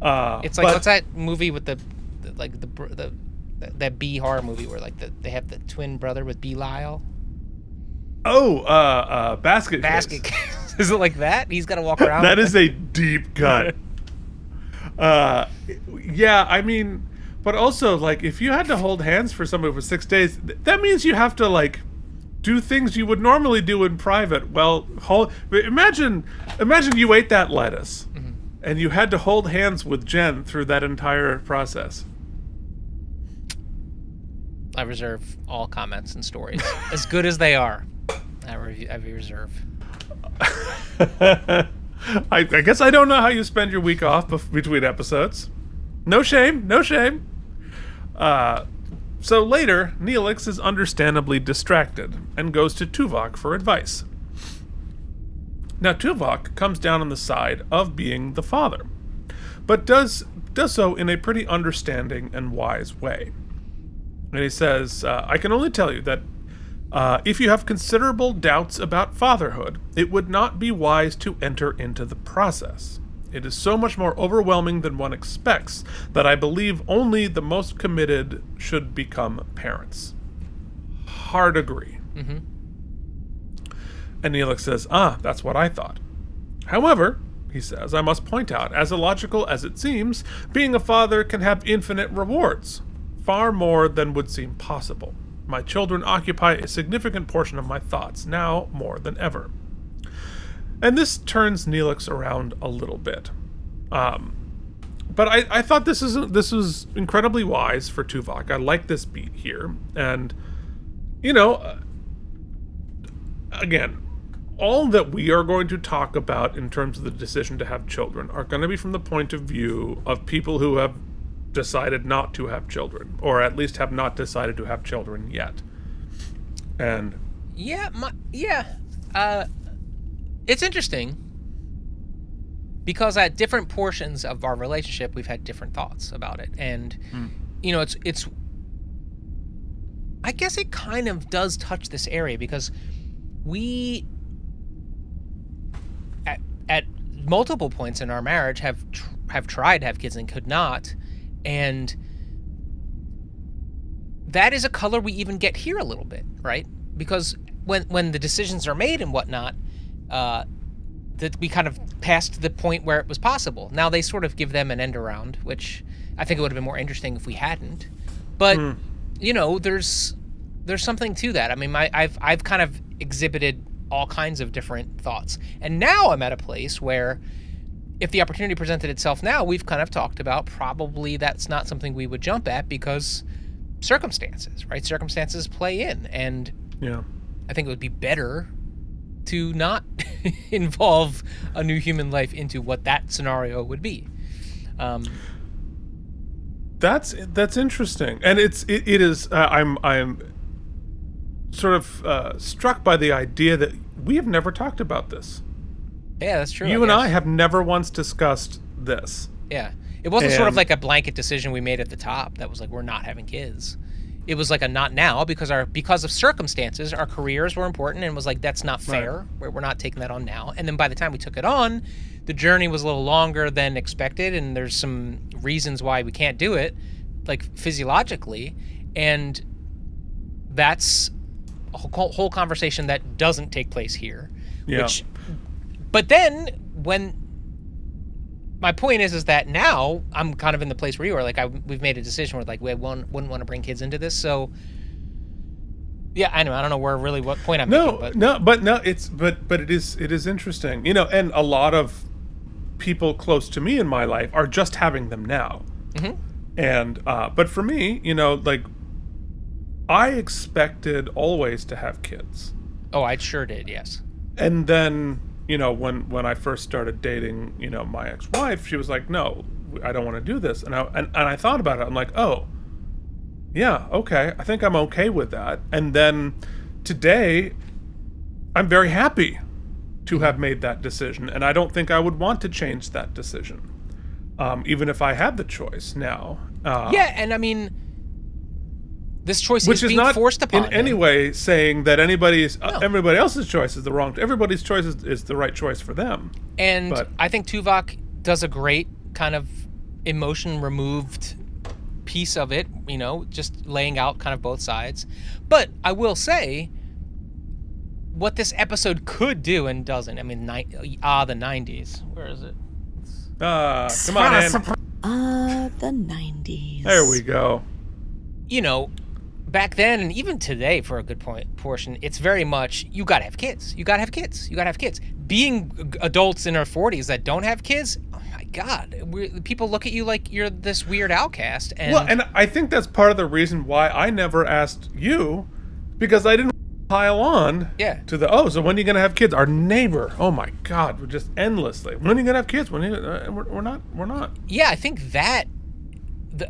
It's like, what's that movie with that B horror movie where they have the twin brother with Belial? Oh, Basket Case. Is it like that? He's got to walk around. That is a deep cut. Yeah, I mean, but also if you had to hold hands for somebody for 6 days, that means you have to do things you would normally do in private. Well, imagine you ate that lettuce, And you had to hold hands with Jen through that entire process. I reserve all comments and stories. As good as they are, I reserve. I guess I don't know how you spend your week off between episodes. No shame, no shame. So later, Neelix is understandably distracted and goes to Tuvok for advice. Now, Tuvok comes down on the side of being the father, but does so in a pretty understanding and wise way. And he says, I can only tell you that if you have considerable doubts about fatherhood, it would not be wise to enter into the process. It is so much more overwhelming than one expects that I believe only the most committed should become parents. Hard agree. Mm-hmm. And Neelix says, that's what I thought. However, he says, I must point out, as illogical as it seems, being a father can have infinite rewards, far more than would seem possible. My children occupy a significant portion of my thoughts, now more than ever. And this turns Neelix around a little bit. But I thought this was incredibly wise for Tuvok. I like this beat here. And, again, all that we are going to talk about in terms of the decision to have children are going to be from the point of view of people who have decided not to have children, or at least have not decided to have children yet. And it's interesting because at different portions of our relationship we've had different thoughts about it, and it's I guess it kind of does touch this area because we at multiple points in our marriage have tried to have kids and could not. And that is a color we even get here a little bit, right? Because when the decisions are made and whatnot, that we kind of passed the point where it was possible. Now they sort of give them an end around, which I think it would have been more interesting if we hadn't. But there's something to that. I mean, I've kind of exhibited all kinds of different thoughts, and now I'm at a place where, if the opportunity presented itself now, we've kind of talked about probably that's not something we would jump at because circumstances, right? Circumstances play in. And I think it would be better to not involve a new human life into what that scenario would be. That's interesting. And it is, I'm sort of struck by the idea that we have never talked about this. Yeah, that's true. You and I have never once discussed this. Yeah. It wasn't sort of like a blanket decision we made at the top that was like, we're not having kids. It was like a not now because of circumstances, our careers were important, and was like, that's not fair. Right. We're not taking that on now. And then by the time we took it on, the journey was a little longer than expected, and there's some reasons why we can't do it, like physiologically. And that's a whole conversation that doesn't take place here. Yeah. But then, when my point is that now I'm kind of in the place where you are. Like, we've made a decision where, like, we wouldn't want to bring kids into this. So, yeah, I know. I don't know what point I'm making. But it is interesting, and a lot of people close to me in my life are just having them now. Mm-hmm. And but for me, like, I expected always to have kids. Oh, I sure did. Yes. And then, when I first started dating, my ex-wife, she was like, no, I don't want to do this. And I thought about it. I'm like, oh, yeah, okay. I think I'm okay with that. And then today, I'm very happy to have made that decision. And I don't think I would want to change that decision, even if I had the choice now. Yeah, and I mean, this choice which is being not forced upon in any way saying that everybody else's choice is the wrong. Everybody's choice is the right choice for them. And I think Tuvok does a great kind of emotion removed piece of it, just laying out kind of both sides. But I will say, what this episode could do and doesn't. I mean, the 90s. Where is it? Come on, Ann. The 90s. There we go. Back then, and even today for a good portion, it's very much, you gotta have kids. You gotta have kids. You gotta have kids. Being adults in our 40s that don't have kids, oh my God, people look at you like you're this weird outcast. And well, and I think that's part of the reason why I never asked you, because I didn't pile on to the, so when are you going to have kids? Our neighbor, oh my God, we're just endlessly. When are you going to have kids? We're not. Yeah, I think that,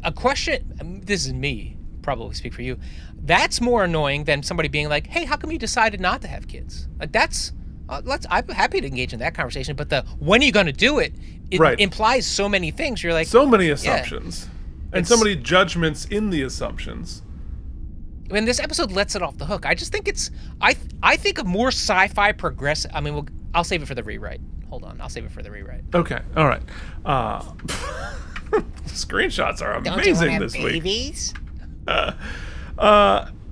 a question, this is me, probably speak for you, that's more annoying than somebody being like, hey, how come you decided not to have kids? Like that's, I'm happy to engage in that conversation, but the when are you going to do it, implies so many things. You're like, so many assumptions and so many judgments in the assumptions. When this episode lets it off the hook, I just think it's, I think a more sci-fi progressive, I mean, I'll save it for the rewrite. Hold on, I'll save it for the rewrite. Okay, all right. Screenshots are amazing this week. Babies?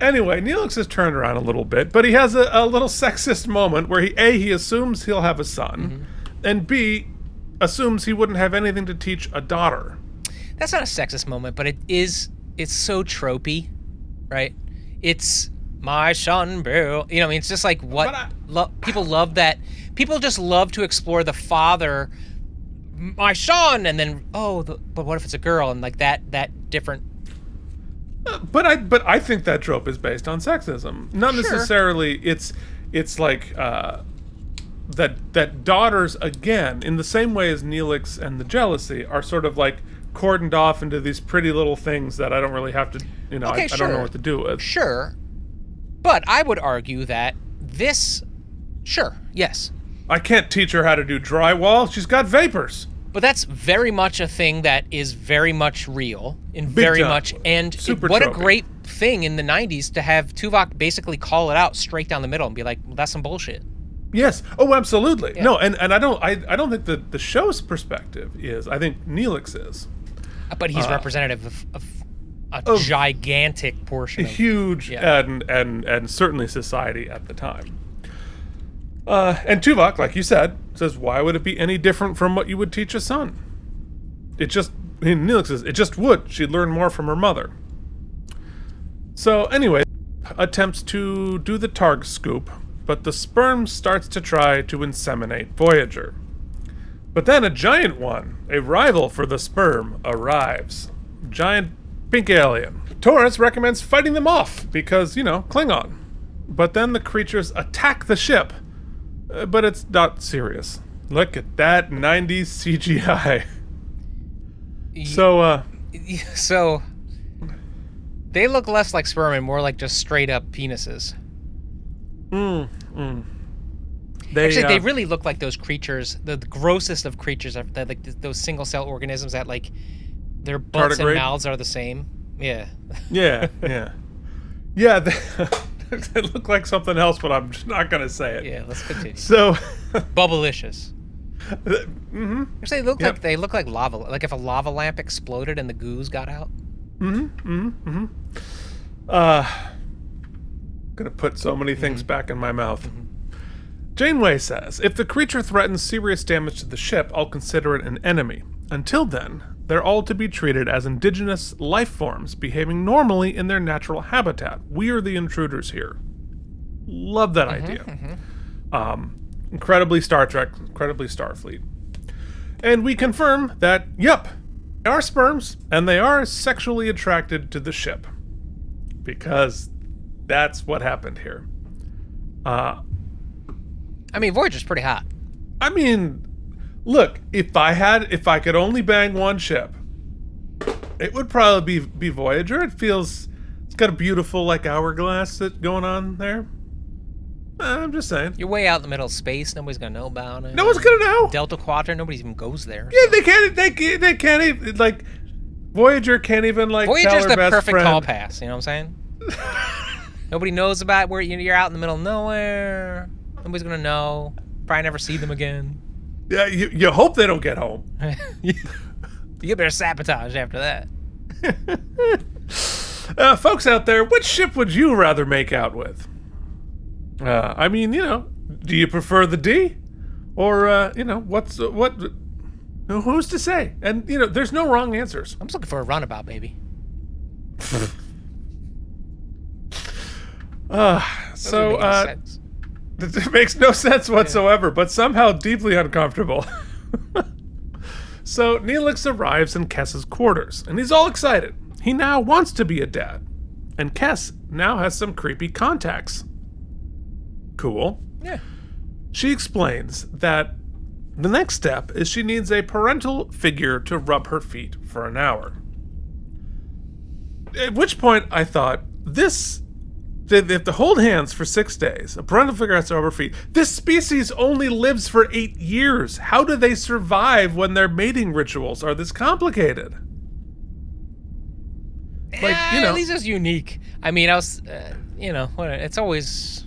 Anyway, Neelix has turned around a little bit, but he has a little sexist moment where he assumes he'll have a son, and B, assumes he wouldn't have anything to teach a daughter. That's not a sexist moment, but it's so tropey, right? It's my son, Bill. You know, I mean, it's just like what people love that. People just love to explore the father, my son, and then but what if it's a girl, and like that different. But I think that trope is based on sexism. Not necessarily. It's like that daughters, again, in the same way as Neelix and the jealousy, are sort of like cordoned off into these pretty little things that I don't really have to, I don't know what to do with. Sure, but I would argue that this, yes. I can't teach her how to do drywall. She's got vapors. But that's very much a thing that is very much real and very much, and what a great thing in the 90s to have Tuvok basically call it out straight down the middle and be like, well, that's some bullshit. Yes. Oh, absolutely. Yeah. No, and I don't think that the show's perspective is. I think Neelix is. But he's representative of a gigantic portion. Huge, and certainly society at the time. And Tuvok, like you said, says, why would it be any different from what you would teach a son? Neelix says, it just would. She'd learn more from her mother. So anyway, attempts to do the Targ scoop, but the sperm starts to try to inseminate Voyager. But then a giant one, a rival for the sperm, arrives. Giant pink alien. Taurus recommends fighting them off because, Klingon. But then the creatures attack the ship. But it's not serious. Look at that 90s CGI. So they look less like sperm and more like just straight up penises. They really look like those creatures, the grossest of creatures, like those single cell organisms that like their butts and mouths are the same. Yeah. Yeah. They look like something else, but I'm just not gonna say it. Yeah, let's continue. So, Bubblicious. Actually, they look like lava. Like if a lava lamp exploded and the goos got out. Gonna put so many things back in my mouth. Janeway says, if the creature threatens serious damage to the ship, I'll consider it an enemy. Until then, they're all to be treated as indigenous life forms behaving normally in their natural habitat. We are the intruders here. Love that idea. Incredibly Star Trek, incredibly Starfleet. And we confirm that, yep, they are sperms, and they are sexually attracted to the ship. Because that's what happened here. I mean, Voyager's pretty hot. I mean, look, if I could only bang one ship, it would probably be Voyager. It's got a beautiful like hourglass going on there. I'm just saying. You're way out in the middle of space. Nobody's gonna know about it. No one's gonna know. Delta Quadrant. Nobody even goes there. Yeah, so. They can't even like. Voyager can't even like. Voyager's tell her the best perfect friend. call pass. You know what I'm saying? Nobody knows about where you're out in the middle of nowhere. Nobody's gonna know. Probably never see them again. Yeah, you hope they don't get home. You better sabotage after that. Folks out there, which ship would you rather make out with? I mean, do you prefer the D? Or, who's to say? And, there's no wrong answers. I'm just looking for a runabout, baby. It makes no sense whatsoever, but somehow deeply uncomfortable. So Neelix arrives in Kess's quarters, and he's all excited. He now wants to be a dad. And Kess now has some creepy contacts. Cool. Yeah. She explains that the next step is she needs a parental figure to rub her feet for an hour. At which point I thought, they have to hold hands for 6 days. A parental figure has to rub her feet. This species only lives for 8 years. How do they survive when their mating rituals are this complicated? Like, at least it's unique. I mean, it's always...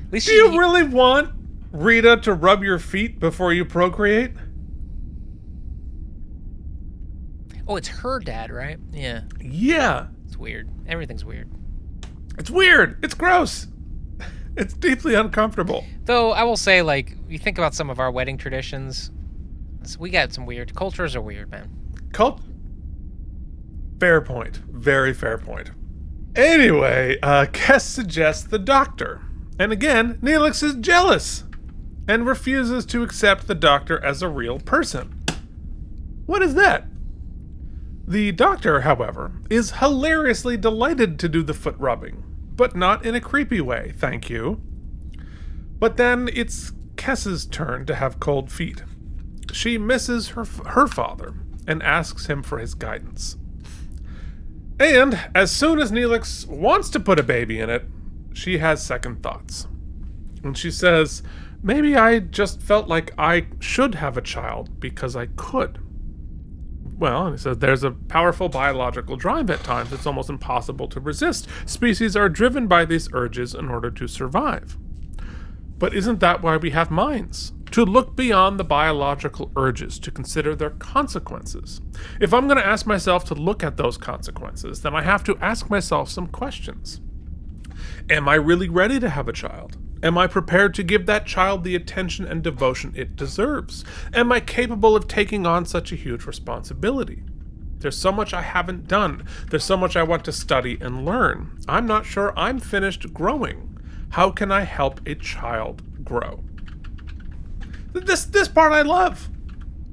At least do you really want Rita to rub your feet before you procreate? Oh, it's her dad, right? Yeah. Yeah. It's weird. Everything's weird. It's weird. It's gross. It's deeply uncomfortable. Though, I will say, like, you think about some of our wedding traditions, we got some weird... Cultures are weird, man. Fair point. Very fair point. Anyway, Kess suggests the doctor. And again, Neelix is jealous and refuses to accept the doctor as a real person. What is that? The doctor, however, is hilariously delighted to do the foot rubbing, but not in a creepy way, thank you. But then it's Kess's turn to have cold feet. She misses her father and asks him for his guidance. And as soon as Neelix wants to put a baby in it, she has second thoughts. And she says, maybe I just felt like I should have a child because I could. Well, he says there's a powerful biological drive at times it's almost impossible to resist. Species are driven by these urges in order to survive. But isn't that why we have minds? To look beyond the biological urges, to consider their consequences. If I'm going to ask myself to look at those consequences, then I have to ask myself some questions. Am I really ready to have a child? Am I prepared to give that child the attention and devotion it deserves? Am I capable of taking on such a huge responsibility? There's so much I haven't done. There's so much I want to study and learn. I'm not sure I'm finished growing. How can I help a child grow? This part I love.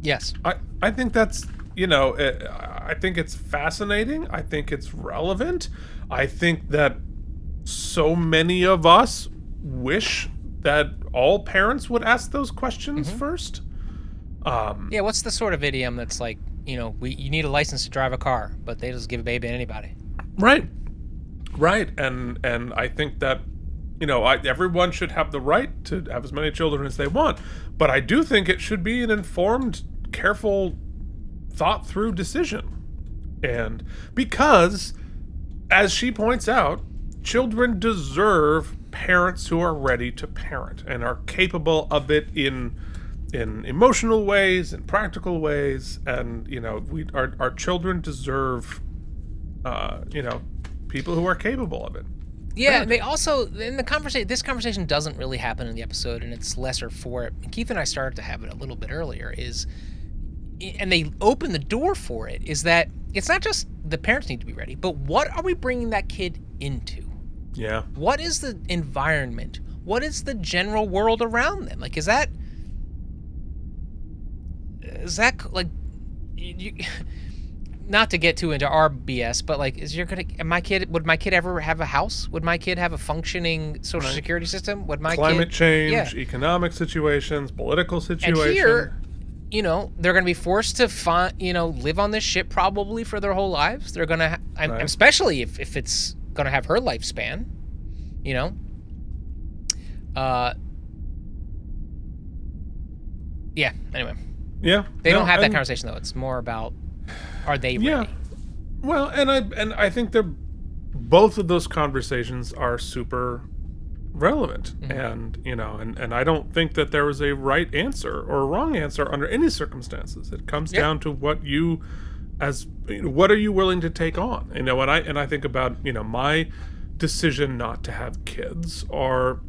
Yes. I think that's, I think it's fascinating. I think it's relevant. I think that so many of us wish that all parents would ask those questions first. Yeah, what's the sort of idiom that's like, you need a license to drive a car, but they just give a baby to anybody. Right. And I think that, everyone should have the right to have as many children as they want. But I do think it should be an informed, careful, thought-through decision. And because, as she points out, children deserve parents who are ready to parent and are capable of it in emotional ways, in practical ways, and our children deserve people who are capable of it. Yeah, they also in the conversation. This conversation doesn't really happen in the episode, and it's lesser for it. Keith and I started to have it a little bit earlier. And they open the door for it. Is that it's not just the parents need to be ready, but what are we bringing that kid into? Yeah. What is the environment? What is the general world around them? Like, is that like, not to get too into our BS, but like, would my kid ever have a house? Would my kid have a functioning social security system? Would my climate change, economic situations, political situations? And here, they're going to be forced to live on this ship probably for their whole lives. They're going to, especially if it's going to have her lifespan, yeah, anyway. Yeah. They don't have that conversation, though. It's more about, are they ready? Yeah. Well, and I think both of those conversations are super relevant. Mm-hmm. And I don't think that there is a right answer or a wrong answer under any circumstances. It comes down to what are you willing to take on? And I think about, my decision not to have kids are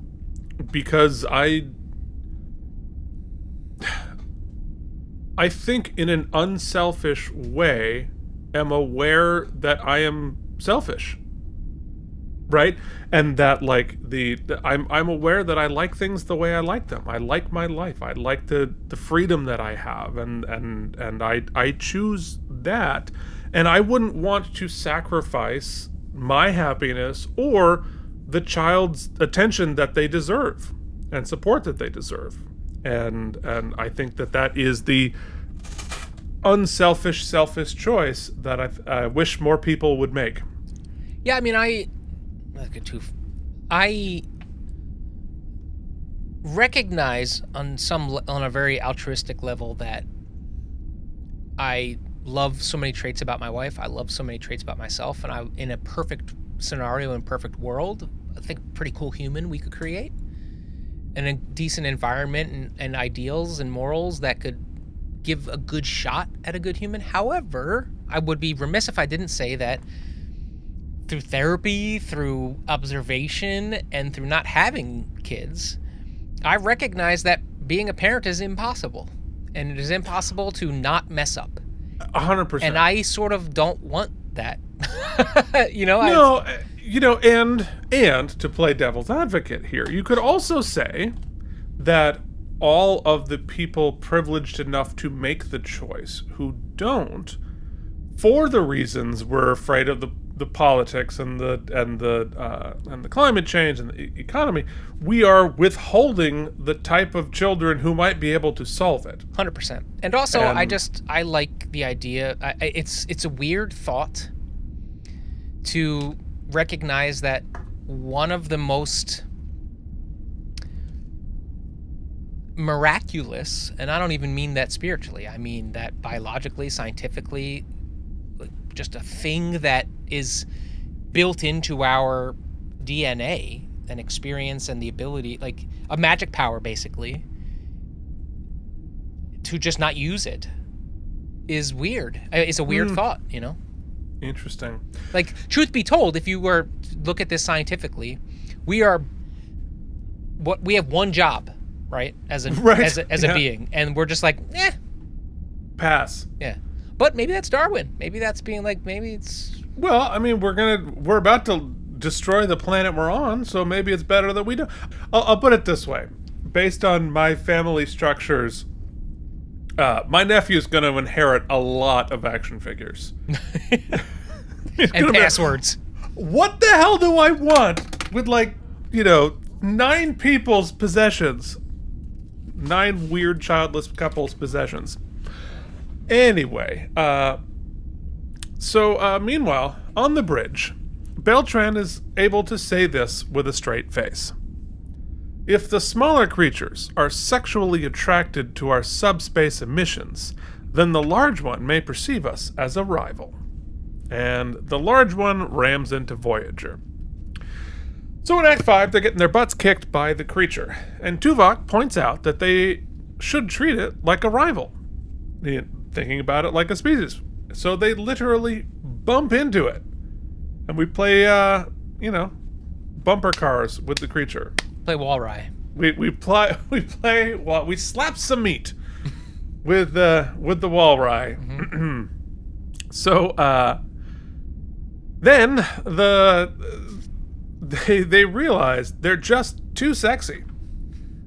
because I think in an unselfish way am aware that I am selfish. right? And that like I'm aware that I like things the way I like them. I like my life. I like the freedom that I have, and I choose that, and I wouldn't want to sacrifice my happiness or the child's attention that they deserve and support that they deserve. And I think that is the unselfish, selfish choice that I wish more people would make. Yeah, I mean, I recognize on a very altruistic level that I love so many traits about my wife. I love so many traits about myself, and in a perfect scenario, in a perfect world, I think a pretty cool human we could create, and a decent environment and ideals and morals that could give a good shot at a good human. However, I would be remiss if I didn't say that through therapy, through observation, and through not having kids, I recognize that being a parent is impossible, and it is impossible to not mess up. 100%. And I sort of don't want that. And to play devil's advocate here, you could also say that all of the people privileged enough to make the choice who don't, for the reasons we're afraid of the politics and the climate change and the economy, we are withholding the type of children who might be able to solve it. 100%. And also, I like the idea. It's a weird thought to recognize that one of the most miraculous, and I don't even mean that spiritually, I mean that biologically, scientifically, just a thing that is built into our DNA, an experience and the ability, like a magic power basically, to just not use it is weird. It's a weird thought, you know? Interesting. Like, truth be told, if you were to look at this scientifically, we have one job, right? As a being, and we're just like, pass. Yeah. But maybe that's Darwin. Maybe that's being like, maybe it's... Well, I mean, we're about to destroy the planet we're on, so maybe it's better that we don't. I'll put it this way. Based on my family structures, my nephew's going to inherit a lot of action figures. And passwords. What the hell do I want with, 9 people's possessions? 9 weird childless couples' possessions. Anyway, meanwhile, on the bridge, Beltran is able to say this with a straight face. If the smaller creatures are sexually attracted to our subspace emissions, then the large one may perceive us as a rival. And the large one rams into Voyager. So in Act 5, they're getting their butts kicked by the creature, and Tuvok points out that they should treat it like a rival, thinking about it like a species. So they literally bump into it. And we play, bumper cars with the creature. Play Walry. We slap some meat with the Walry. Mm-hmm. So, then they realize they're just too sexy.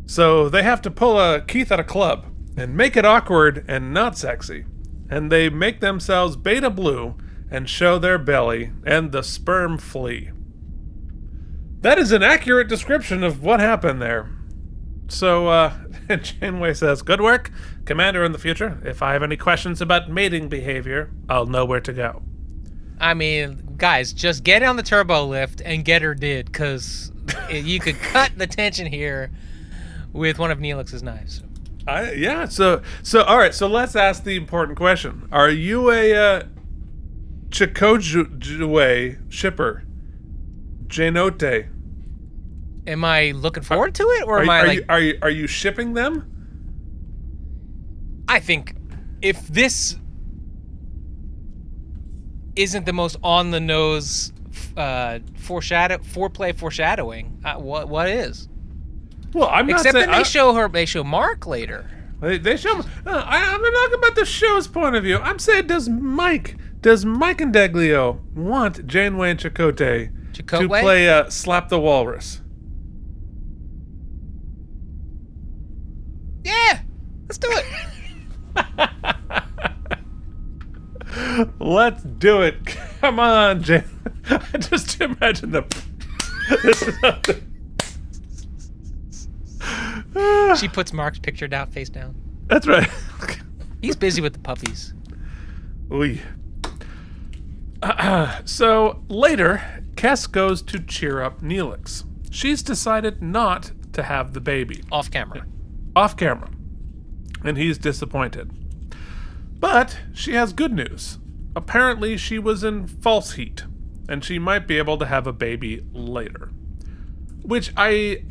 So they have to pull a Keith at a club and make it awkward and not sexy. And they make themselves beta blue and show their belly, and the sperm flee. That is an accurate description of what happened there. So, Janeway says, "Good work, Commander in the future. If I have any questions about mating behavior, I'll know where to go." I mean, guys, just get on the turbo lift and get her did, because you could cut the tension here with one of Neelix's knives. So all right, so let's ask the important question. Are you a Chakotay shipper? Janote? Am I looking forward to it, or are you shipping them? I think if this isn't the most on the nose foreplay foreshadowing, what is? Well, I'm not except saying, that they show Mark later. They show. I'm not talking about the show's point of view. I'm saying, does Mike and Deglio want Janeway and Chakotay Chakotay? to play Slap the Walrus. Yeah, let's do it. Let's do it. Come on, Jen. I just imagine this is She puts Mark's picture down, face down. That's right. He's busy with the puppies. Oy. So later, Kes goes to cheer up Neelix. She's decided not to have the baby. Off camera. Off camera. And he's disappointed. But she has good news. Apparently she was in false heat, and she might be able to have a baby later. Which I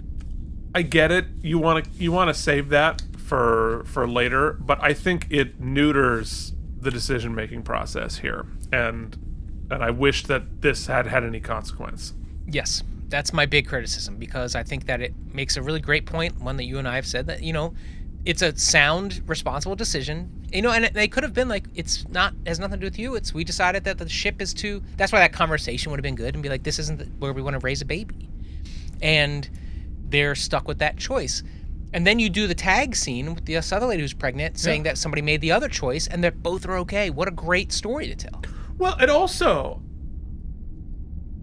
get it. You want to save that for later, but I think it neuters the decision-making process here. And I wish that this had any consequence. Yes, that's my big criticism, because I think that it makes a really great point, one that you and I have said, that, it's a sound, responsible decision. And they could have been like, has nothing to do with you. We decided that the ship is too. That's why that conversation would have been good, and be like, this isn't where we want to raise a baby. And they're stuck with that choice. And then you do the tag scene with this other lady who's pregnant, saying that somebody made the other choice, and that both are okay. What a great story to tell. Well, and also,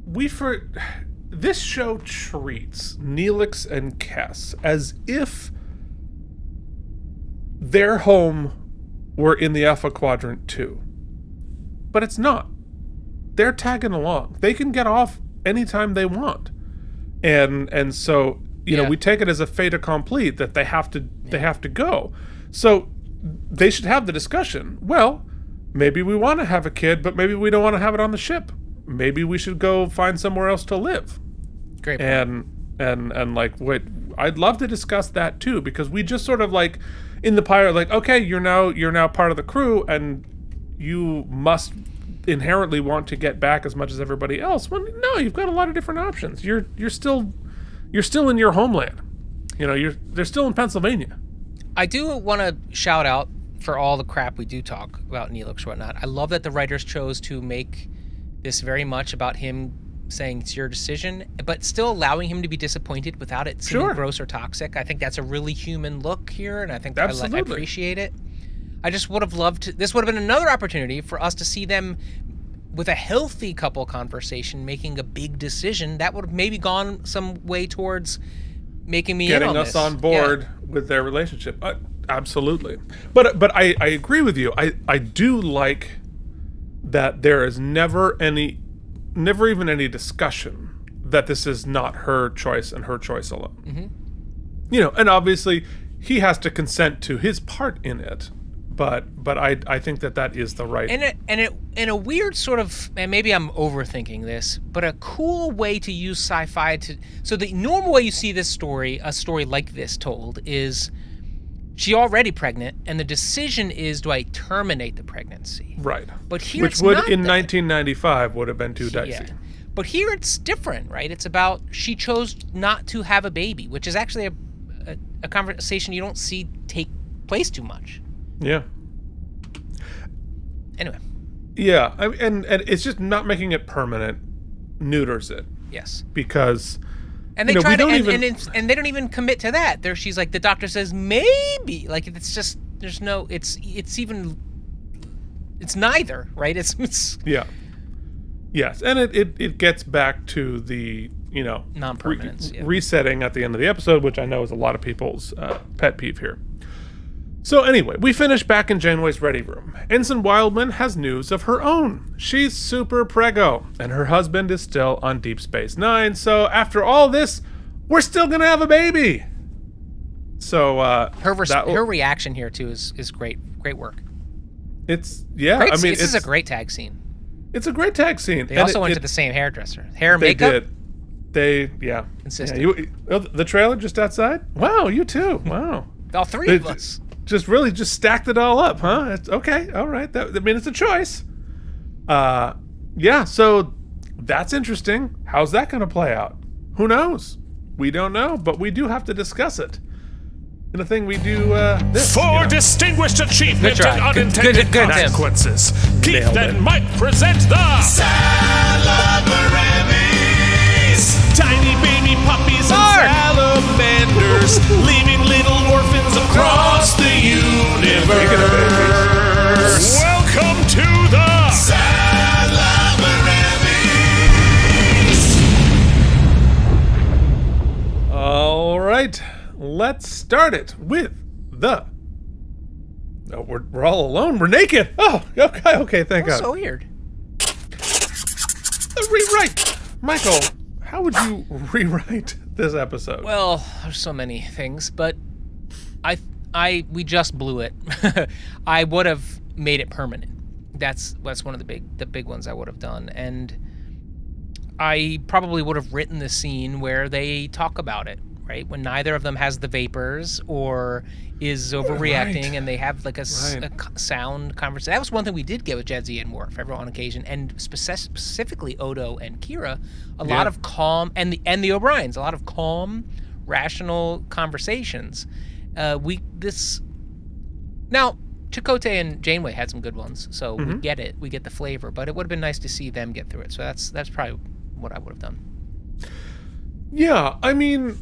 this show treats Neelix and Kes as if their home were in the Alpha Quadrant too. But it's not. They're tagging along. They can get off anytime they want. And so, we take it as a fait accompli that they have to go. So they should have the discussion. Well, maybe we want to have a kid, but maybe we don't want to have it on the ship. Maybe we should go find somewhere else to live. Great point. And like, wait, I'd love to discuss that too, because we just sort of like in the pilot, like, okay, you're now part of the crew, and you must inherently want to get back as much as everybody else. Well, no, you've got a lot of different options. You're still in your homeland. They're still in Pennsylvania. I do want to shout out for all the crap we do talk about Neelix or whatnot. I love that the writers chose to make this very much about him saying it's your decision, but still allowing him to be disappointed without it seeming gross or toxic. I think that's a really human look here, and I think I appreciate it. I just would have loved this would have been another opportunity for us to see them with a healthy couple conversation making a big decision that would have maybe gone some way towards making me getting in on us this. on board with their relationship. Absolutely. But I agree with you. I do like that there is never even any discussion that this is not her choice and her choice alone. Mm-hmm. And obviously he has to consent to his part in it, but I think that is the right. And in a weird sort of, and maybe I'm overthinking this, but a cool way to use sci-fi so the normal way you see a story like this told is she already pregnant, and the decision is, do I terminate the pregnancy? Right. But here which it's would not in that. 1995 would have been too dicey. Yeah. But here it's different, right? It's about she chose not to have a baby, which is actually a conversation you don't see take place too much. Yeah. Anyway. Yeah, and it's just not making it permanent neuters it. Yes. Because and they try to and they don't even commit to that. She's like, the doctor says maybe, like, it's just there's no it's neither, right? It's yeah. Yes, and it gets back to the non-permanence, resetting at the end of the episode, which I know is a lot of people's pet peeve here. So anyway, we finish back in Janeway's ready room. Ensign Wildman has news of her own. She's super preggo, and her husband is still on Deep Space Nine. So after all this, we're still gonna have a baby. So her reaction here too is great work. This is a great tag scene. It's a great tag scene. They also went to the same hairdresser. Hair and makeup. They consistent. Yeah, the trailer just outside. Wow, you too. Wow. All three of us. Just stacked it all up, huh? It's okay. All right. It's a choice. So that's interesting. How's that going to play out? Who knows? We don't know, but we do have to discuss it. And the thing we do this. For distinguished achievement and unintended consequences, Keith and Mike present the Salamaremmies. universe, leaving little orphans across the universe. Welcome to the Salamaremmies. All right, let's start it with the... Oh, we're all alone. We're naked. Oh, okay, thank God. So weird. Rewrite. Michael, how would you rewrite this episode? Well, there's so many things, but we just blew it. I would have made it permanent. That's one of the big ones I would have done, and I probably would have written the scene where they talk about it, right? When neither of them has the vapors or is overreacting, and they have like a sound conversation. That was one thing we did get with Jadzia and Worf on occasion, and specifically Odo and Kira, a lot of calm, and the O'Briens, a lot of calm, rational conversations. Now Chakotay and Janeway had some good ones, so we get it, we get the flavor, but it would have been nice to see them get through it. So that's probably what I would have done. Yeah, I mean,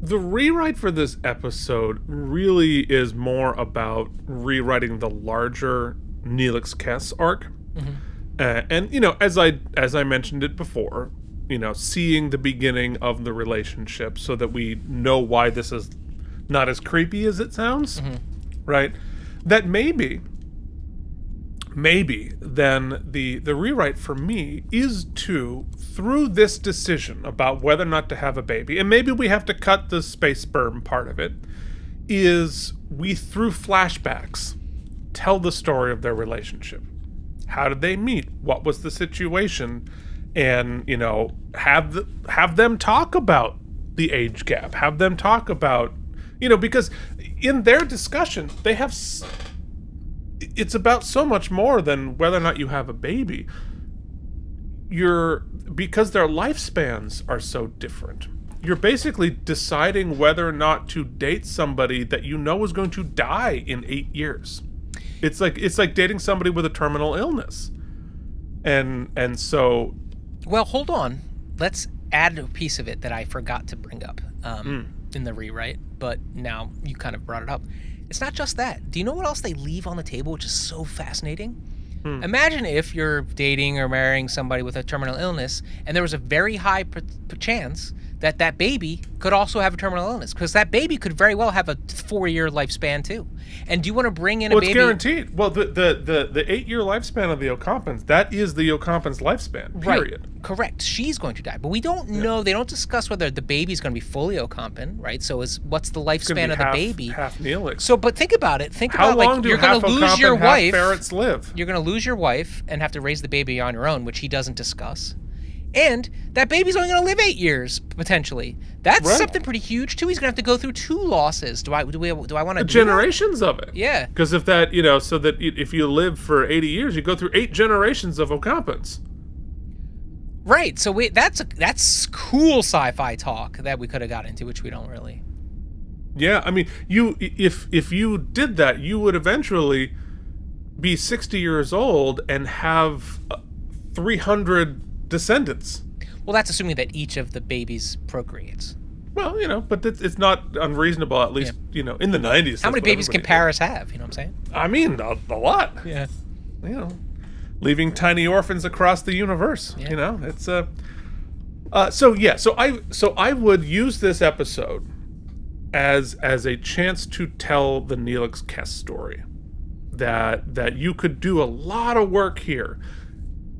the rewrite for this episode really is more about rewriting the larger Neelix Kess arc. And, you know, as I mentioned it before, you know, seeing the beginning of the relationship so that we know why this is not as creepy as it sounds, right? That maybe then the rewrite for me is to, through this decision about whether or not to have a baby, and maybe we have to cut the space sperm part of it, is we, through flashbacks, tell the story of their relationship. How did they meet? What was the situation? And, you know, have them talk about the age gap. Have them talk about, you know, because in their discussion, they have... It's about so much more than whether or not you have a baby. Because their lifespans are so different. You're basically deciding whether or not to date somebody that you know is going to die in 8 years. It's like dating somebody with a terminal illness. And so... Well, hold on. Let's add a piece of it that I forgot to bring up in the rewrite, but now you kind of brought it up. It's not just that. Do you know what else they leave on the table, which is so fascinating? Imagine if you're dating or marrying somebody with a terminal illness, and there was a very high chance that baby could also have a terminal illness, because that baby could very well have a 4-year lifespan too. And do you want to bring in a baby? Well, it's guaranteed. Well, the 8-year lifespan of the Ocampans, that is the Ocampans' lifespan, period. Right. Correct. She's going to die. But we don't know, they don't discuss whether the baby's going to be fully Ocampan, right? So what's the lifespan of the baby? Half Neelix. So, but think about it. How long do you're going to lose your wife. Ferrets live? You're going to lose your wife and have to raise the baby on your own, which he doesn't discuss. And that baby's only going to live 8 years, potentially. That's something pretty huge, too. He's going to have to go through 2 losses. Do I want to do generations of it. Yeah. Because if that, you know, so that if you live for 80 years, you go through 8 generations of Ocampans. Right. So that's cool sci-fi talk that we could have got into, which we don't really. Yeah, I mean, if you did that, you would eventually be 60 years old and have 300 descendants. Well, that's assuming that each of the babies procreates. Well, you know, but it's not unreasonable, at least, you know, in the 90s. How many babies can Paris have? You know what I'm saying? I mean, a lot. Yeah. You know, leaving tiny orphans across the universe. Yeah. You know, it's So I would use this episode as a chance to tell the Neelix Kess story. That you could do a lot of work here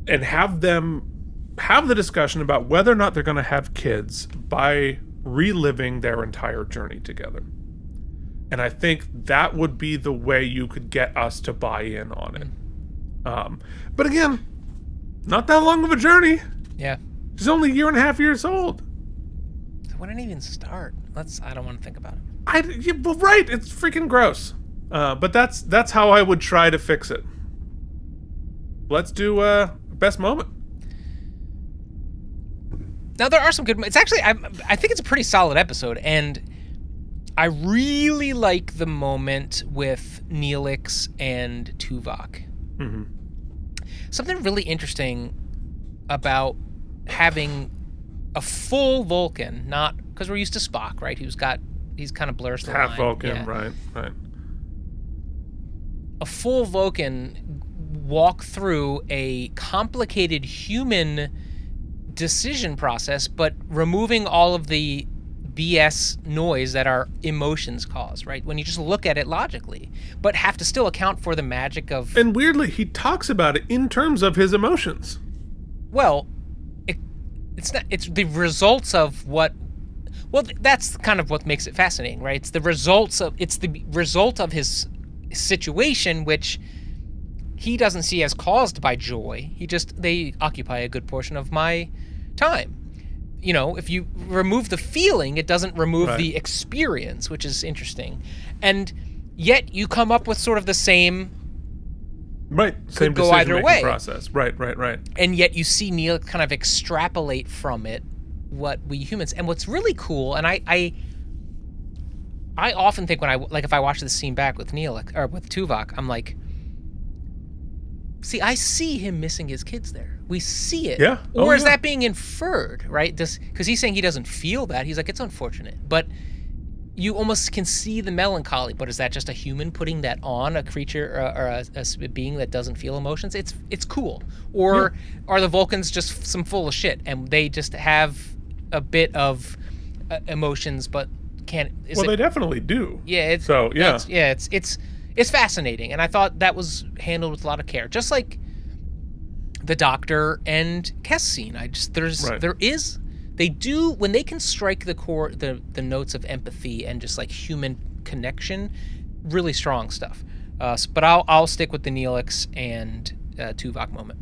and have them have the discussion about whether or not they're going to have kids by reliving their entire journey together. And I think that would be the way you could get us to buy in on it. But again, not that long of a journey. Yeah. She's only 1.5 years old. So when did it even start? I don't want to think about it. It's freaking gross. But that's how I would try to fix it. Let's do best moment. Now there are some good. It's actually I think it's a pretty solid episode, and I really like the moment with Neelix and Tuvok. Mm-hmm. Something really interesting about having a full Vulcan, not because we're used to Spock, right? He's kind of blurs the line. Half Vulcan, Yeah. right. A full Vulcan walk through a complicated human decision process, but removing all of the BS noise that our emotions cause, right? When you just look at it logically, but have to still account for the magic of... And weirdly, he talks about it in terms of his emotions. Well, it's the results of what... Well, that's kind of what makes it fascinating, right? It's the result of his situation, which he doesn't see as caused by joy. They occupy a good portion of my time. You know, if you remove the feeling, it doesn't remove the experience, which is interesting. And yet you come up with sort of the same... Right, same go either way. process. Right. And yet you see Neil kind of extrapolate from it what we humans... And what's really cool, and I often think when if I watch this scene back with Neil, or with Tuvok, I'm like... See, I see him missing his kids there. We see it. Yeah. Or is that being inferred, right? Because he's saying he doesn't feel that. He's like, it's unfortunate. But you almost can see the melancholy. But is that just a human putting that on a creature or a being that doesn't feel emotions? It's cool. Or are the Vulcans just some full of shit and they just have a bit of emotions but can't... They definitely do. Yeah. It's fascinating, and I thought that was handled with a lot of care. Just like the Doctor and Kes scene. They do, when they can strike the core, the notes of empathy and just like human connection, really strong stuff. But I'll stick with the Neelix and Tuvok moment.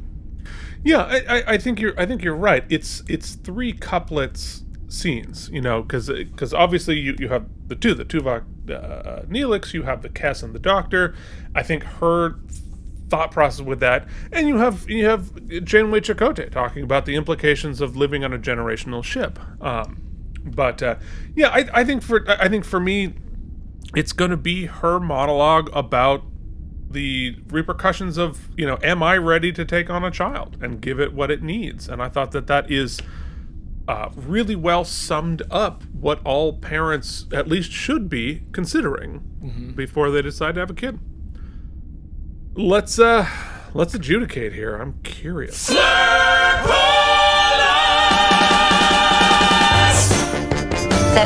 Yeah, I think you're right. It's three couplets scenes, you know, because obviously you have the Tuvok, Neelix, you have the Kes and the Doctor. I think her thought process with that, and you have Janeway Chakotay talking about the implications of living on a generational ship. I think for me, it's going to be her monologue about the repercussions of, you know, am I ready to take on a child and give it what it needs? And I thought that is really well summed up what all parents at least should be considering before they decide to have a kid. Let's adjudicate here. I'm curious. Set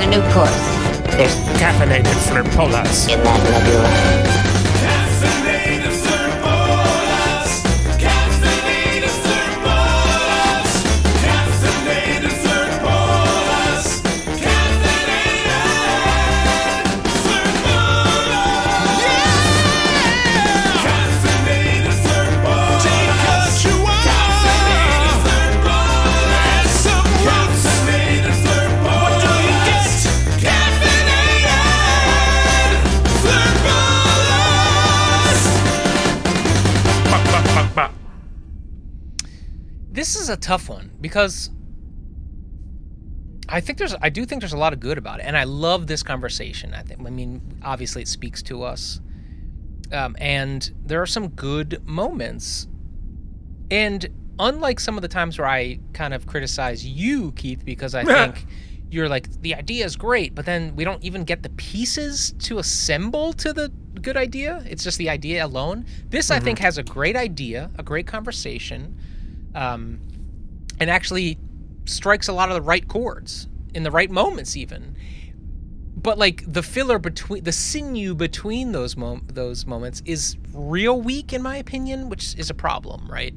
a new course. There's Caffeinated flirpolas. in that nebula. Caffeinated flirpolas. Caffeinated flirpolas. Caffeinated flirpolas. Caffeinated flirpolas. Yeah! Caffeinated flirpolas. Take us you are. Caffeinated flirpolas. Add some roots. Caffeinated flirpolas. What do you get? Caffeinated flirpolas. This is a tough one because I do think there's a lot of good about it, and I love this conversation. I mean, obviously it speaks to us, and there are some good moments. And unlike some of the times where I kind of criticize you, Keith, because I think you're like, the idea is great, but then we don't even get the pieces to assemble to the good idea. It's just the idea alone. This, I think, has a great idea, a great conversation, and actually strikes a lot of the right chords in the right moments even. But like the filler between, the sinew between those moments is real weak in my opinion, which is a problem, right?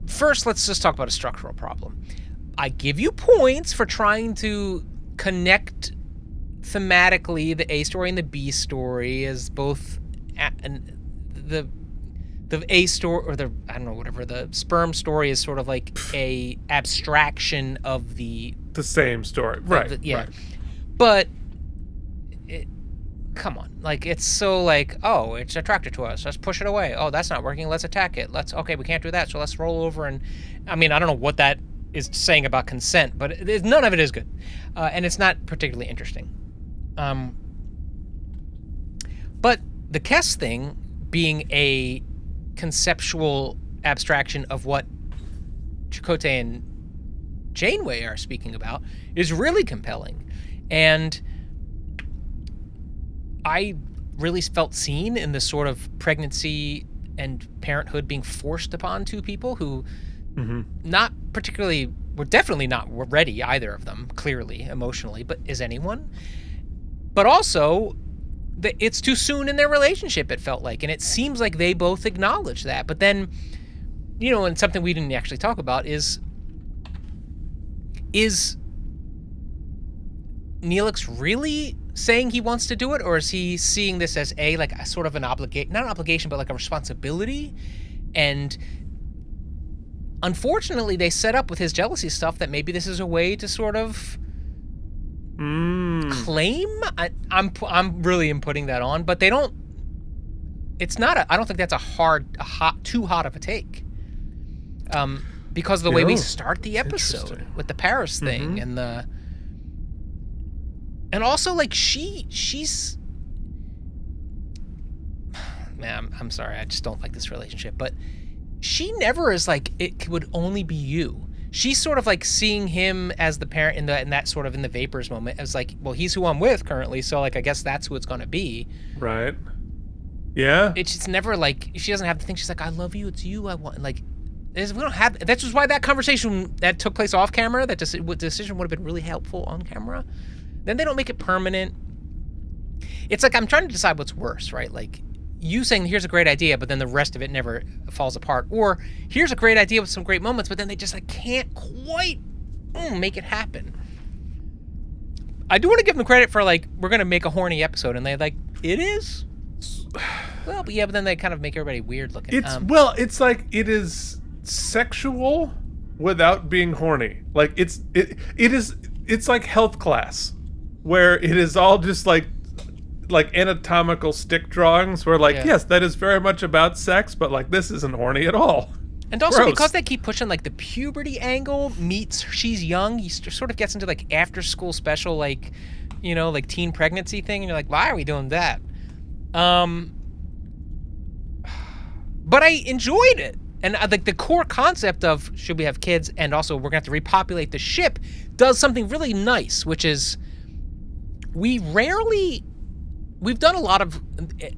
First, let's just talk about a structural problem. I give you points for trying to connect thematically the A story and the B story as both the A story, or the, I don't know, whatever, the sperm story is sort of like a abstraction of the same story, right? Yeah. Right. But come on, like, it's so like, oh, it's attracted to us, let's push it away. Oh, that's not working, let's attack it. Okay, we can't do that, so let's roll over. And I mean, I don't know what that is saying about consent, but none of it is good, and it's not particularly interesting. But the Kes thing being a conceptual abstraction of what Chakotay and Janeway are speaking about is really compelling. And I really felt seen in the sort of pregnancy and parenthood being forced upon two people who not particularly, were definitely not ready, either of them, clearly, emotionally, but is anyone? But also, it's too soon in their relationship, it felt like, and it seems like they both acknowledge that. But then, you know, and something we didn't actually talk about is Neelix really saying he wants to do it, or is he seeing this as like a sort of an obligation, not an obligation, but like a responsibility? And unfortunately, they set up with his jealousy stuff that maybe this is a way to sort of claim. I'm really putting that on, but they don't. It's not. I don't think that's too hot of a take. Because of the way we start the episode with the Paris thing and also like she's. Man, I'm sorry. I just don't like this relationship, but she never is like, it would only be you. She's sort of like seeing him as the parent in that sort of in the vapors moment as like, well, he's who I'm with currently, so like I guess that's who it's gonna be. Right. Yeah. It's never like, she doesn't have to think, she's like, I love you, it's you I want. Like, we don't have. That's just why that conversation that took place off camera, that decision would have been really helpful on camera. Then they don't make it permanent. It's like I'm trying to decide what's worse, right? Like, you saying here's a great idea, but then the rest of it never falls apart. Or here's a great idea with some great moments, but then they just like can't quite make it happen. I do want to give them credit for like, we're gonna make a horny episode, and they like, it is. Well, but yeah, but then they kind of make everybody weird looking. It's like it is sexual without being horny. Like it's like health class, where it is all just like anatomical stick drawings where like, yes, that is very much about sex, but like this isn't horny at all. And also because they keep pushing like the puberty angle meets she's young, you sort of gets into like after school special, like, you know, like teen pregnancy thing, and you're like, why are we doing that? But I enjoyed it. And like the core concept of should we have kids and also we're gonna have to repopulate the ship does something really nice, which is we've done a lot of,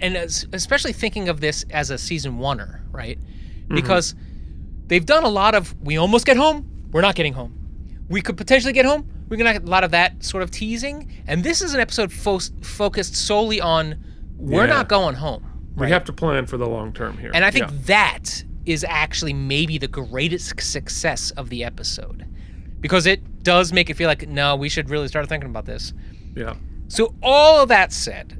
and especially thinking of this as a season oneer, right? Because they've done a lot of, we almost get home, we're not getting home. We could potentially get home, we're gonna get a lot of that sort of teasing. And this is an episode focused solely on, we're not going home. Right? We have to plan for the long term here. And I think that is actually maybe the greatest success of the episode. Because it does make it feel like, no, we should really start thinking about this. Yeah. So all of that said,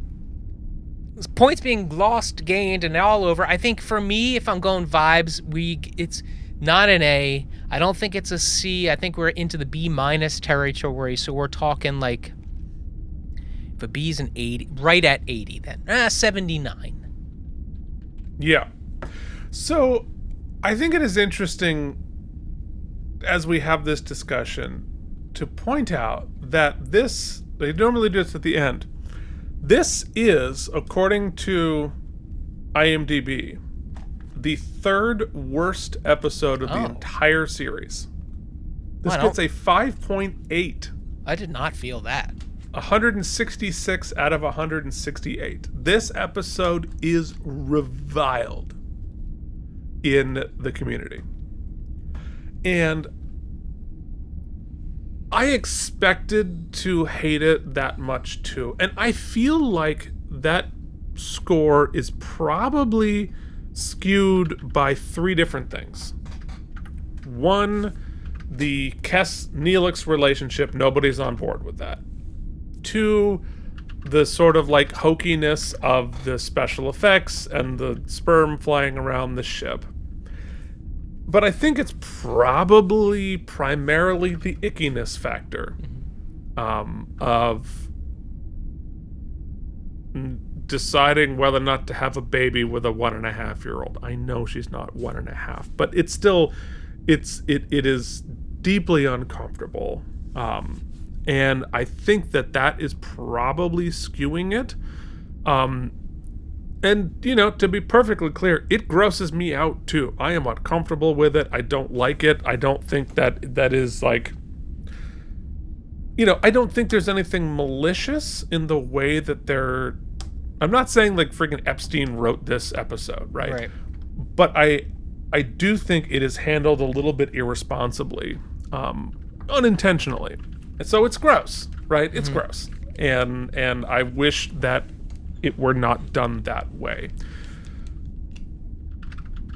points being lost, gained, and all over, I think for me, if I'm going vibes, it's not an A. I don't think it's a C. I think we're into the B- territory. So we're talking like, if a B's an 80, right at 80 then. 79. Yeah. So I think it is interesting as we have this discussion to point out that this, they normally do this at the end. This is, according to IMDb, the third worst episode of the entire series. This gets a 5.8. I did not feel that. 166 out of 168. This episode is reviled in the community. And I expected to hate it that much too. And I feel like that score is probably skewed by three different things. One, the Kes-Neelix relationship, nobody's on board with that. Two, the sort of like hokiness of the special effects and the sperm flying around the ship. But I think it's probably primarily the ickiness factor of deciding whether or not to have a baby with a 1.5-year-old. I know she's not 1.5, but it's still, it is deeply uncomfortable. And I think that is probably skewing it. And, you know, to be perfectly clear, it grosses me out too. I am uncomfortable with it. I don't like it. I don't think that is like I don't think there's anything malicious in the way that they're... I'm not saying like freaking Epstein wrote this episode, right? Right. But I do think it is handled a little bit irresponsibly, unintentionally. And so it's gross, right? It's gross. And I wish that it were not done that way.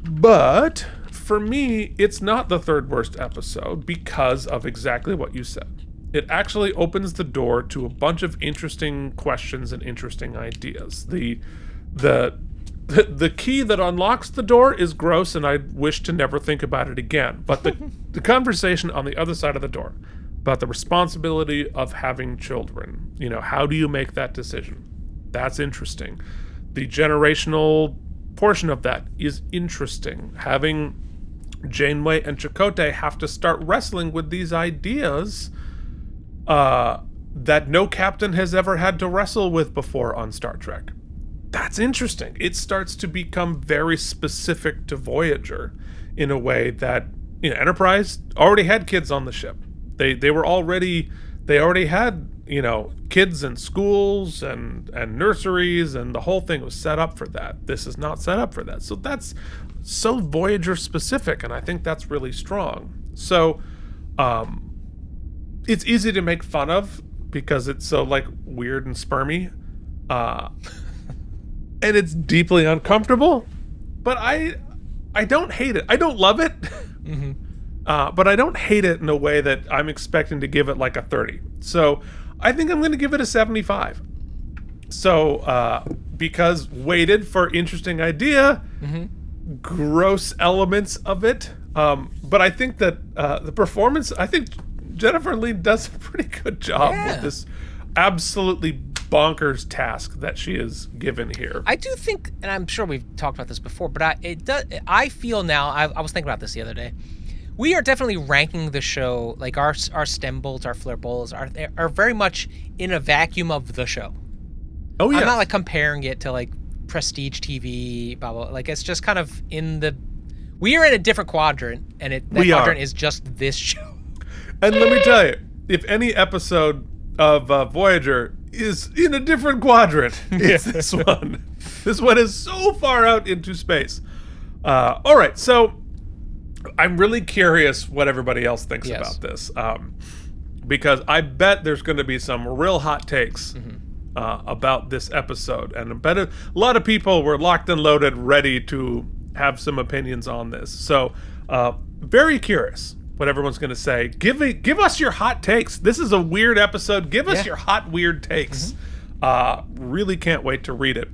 But for me, it's not the third worst episode because of exactly what you said. It actually opens the door to a bunch of interesting questions and interesting ideas. The key that unlocks the door is gross, and I wish to never think about it again. But the conversation on the other side of the door about the responsibility of having children, how do you make that decision? That's interesting. The generational portion of that is interesting. Having Janeway and Chakotay have to start wrestling with these ideas that no captain has ever had to wrestle with before on Star Trek. That's interesting. It starts to become very specific to Voyager in a way that Enterprise already had kids on the ship. They already had kids in schools and nurseries, and the whole thing was set up for that. This is not set up for that. So that's so Voyager specific, and I think that's really strong. So it's easy to make fun of because it's so like weird and spermy. And it's deeply uncomfortable, but I don't hate it. I don't love it, but I don't hate it in a way that I'm expecting to give it like a 30. So I think I'm going to give it a 75. So because weighted for interesting idea, gross elements of it, but I think that the performance, I think Jennifer Lee does a pretty good job with this absolutely bonkers task that she is given here. I do think, and I'm sure we've talked about this before, but I feel now, I was thinking about this the other day, we are definitely ranking the show, like our STEM bolts, our flirt bowls are very much in a vacuum of the show. Oh yeah. I'm not like comparing it to like prestige TV, blah, blah, like it's just kind of we are in a different quadrant, and that quadrant is just this show. And let me tell you, if any episode of Voyager is in a different quadrant, it's this one. This one is so far out into space. All right, so I'm really curious what everybody else thinks about this, because I bet there's going to be some real hot takes about this episode, and I bet a lot of people were locked and loaded, ready to have some opinions on this. So very curious what everyone's going to say. Give us your hot takes. This is a weird episode. Give us your hot, weird takes. Really can't wait to read it.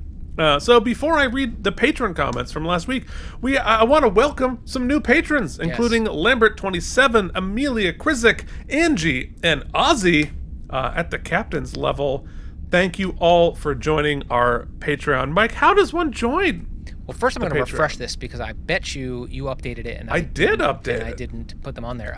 So before I read the patron comments from last week, I want to welcome some new patrons, including Lambert27, Amelia Krizik, Angie, and Ozzy at the captain's level. Thank you all for joining our Patreon. Mike, how does one join? Well, first I'm going to refresh this because I bet you updated it, and I did update it. I didn't put them on there.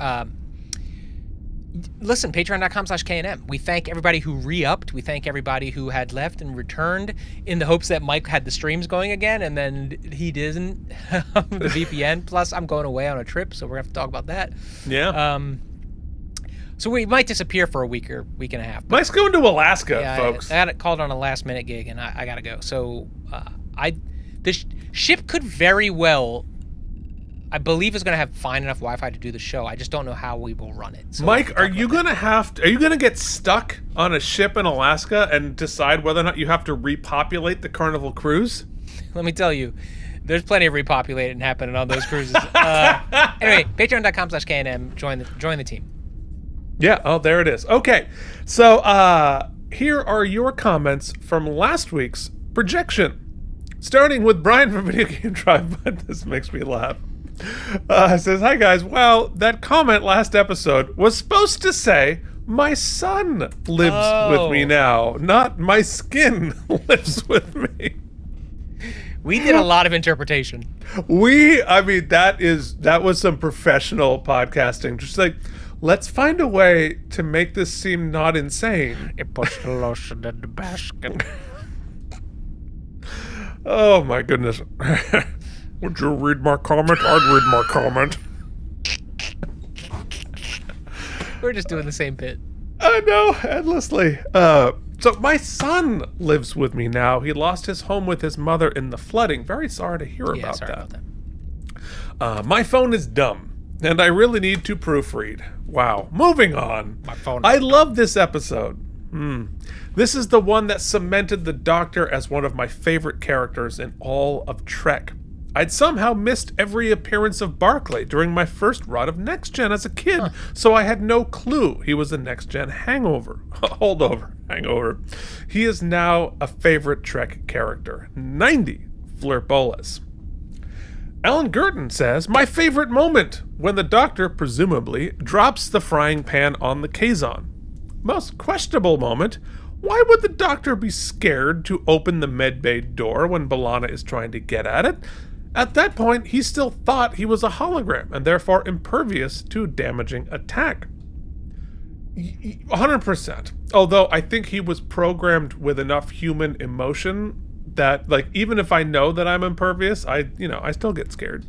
Listen, patreon.com/KNM. We thank everybody who re-upped. We thank everybody who had left and returned in the hopes that Mike had the streams going again, and then he didn't. The VPN. Plus, I'm going away on a trip, so we're going to have to talk about that. Yeah. So we might disappear for a week or week and a half. Mike's going to Alaska, folks. I got called on a last-minute gig, and I got to go. So the ship could very well, I believe, is going to have fine enough Wi-Fi to do the show. I just don't know how we will run it. So Mike, are you going to get stuck on a ship in Alaska and decide whether or not you have to repopulate the Carnival cruise? Let me tell you, there's plenty of repopulating happening on those cruises. Anyway, patreon.com/KNM. Join the team. Yeah. Oh, there it is. Okay. So here are your comments from last week's projection. Starting with Brian from Video Game Drive, but this makes me laugh. Says, hi guys. Well, that comment last episode was supposed to say, my son lives with me now, not my skin lives with me. We did a lot of interpretation. That was some professional podcasting. Just like, let's find a way to make this seem not insane. It puts the lotion in the basket. Oh my goodness. Would you read my comment? I'd read my comment. We're just doing the same bit. I know, endlessly. So my son lives with me now. He lost his home with his mother in the flooding. Very sorry to hear about that. My phone is dumb, and I really need to proofread. Wow. Moving on. My phone. I love this episode. This is the one that cemented the Doctor as one of my favorite characters in all of Trek. I'd somehow missed every appearance of Barclay during my first run of Next Gen as a kid, so I had no clue he was a Next Gen hangover. He is now a favorite Trek character. 90, Fleur Bolas. Alan Gurton says, my favorite moment, when the Doctor, presumably, drops the frying pan on the Kazon. Most questionable moment, why would the Doctor be scared to open the medbay door when B'Elanna is trying to get at it? At that point, he still thought he was a hologram and therefore impervious to damaging attack. 100%. Although I think he was programmed with enough human emotion that, like, even if I know that I'm impervious, I still get scared.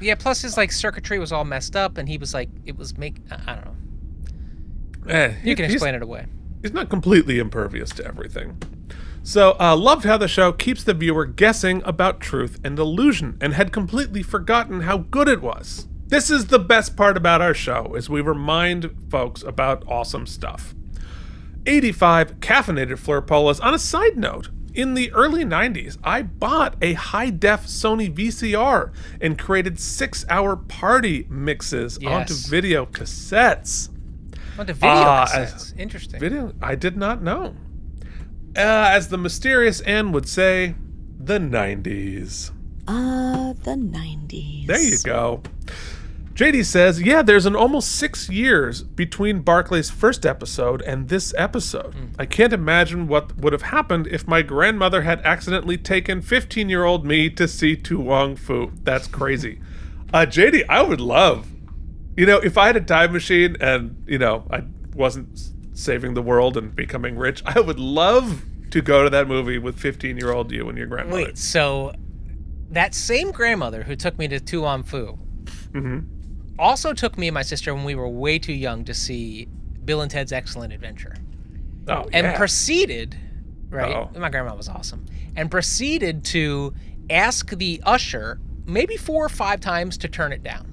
Yeah, plus his, like, circuitry was all messed up, and he was like, I don't know. You can explain it away. He's not completely impervious to everything. So, loved how the show keeps the viewer guessing about truth and illusion, and had completely forgotten how good it was. This is the best part about our show, is we remind folks about awesome stuff. 85, Caffeinated Fleur Polas. On a side note, in the early 90s, I bought a high-def Sony VCR and created 6-hour party mixes onto video cassettes. Onto video cassettes. Interesting. I did not know. As the mysterious Anne would say, the 90s. The 90s. There you go. JD says, yeah, there's an almost 6 years between Barclay's first episode and this episode. I can't imagine what would have happened if my grandmother had accidentally taken 15-year-old me to see Tu Wong Fu. That's crazy. JD, I would love, if I had a time machine and, I wasn't saving the world and becoming rich, I would love to go to that movie with 15-year-old you and your grandmother. Wait, so that same grandmother who took me to Tu Wong Fu also took me and my sister when we were way too young to see Bill and Ted's Excellent Adventure. Oh, and proceeded, right? My grandma was awesome. And proceeded to ask the usher maybe 4 or 5 times to turn it down.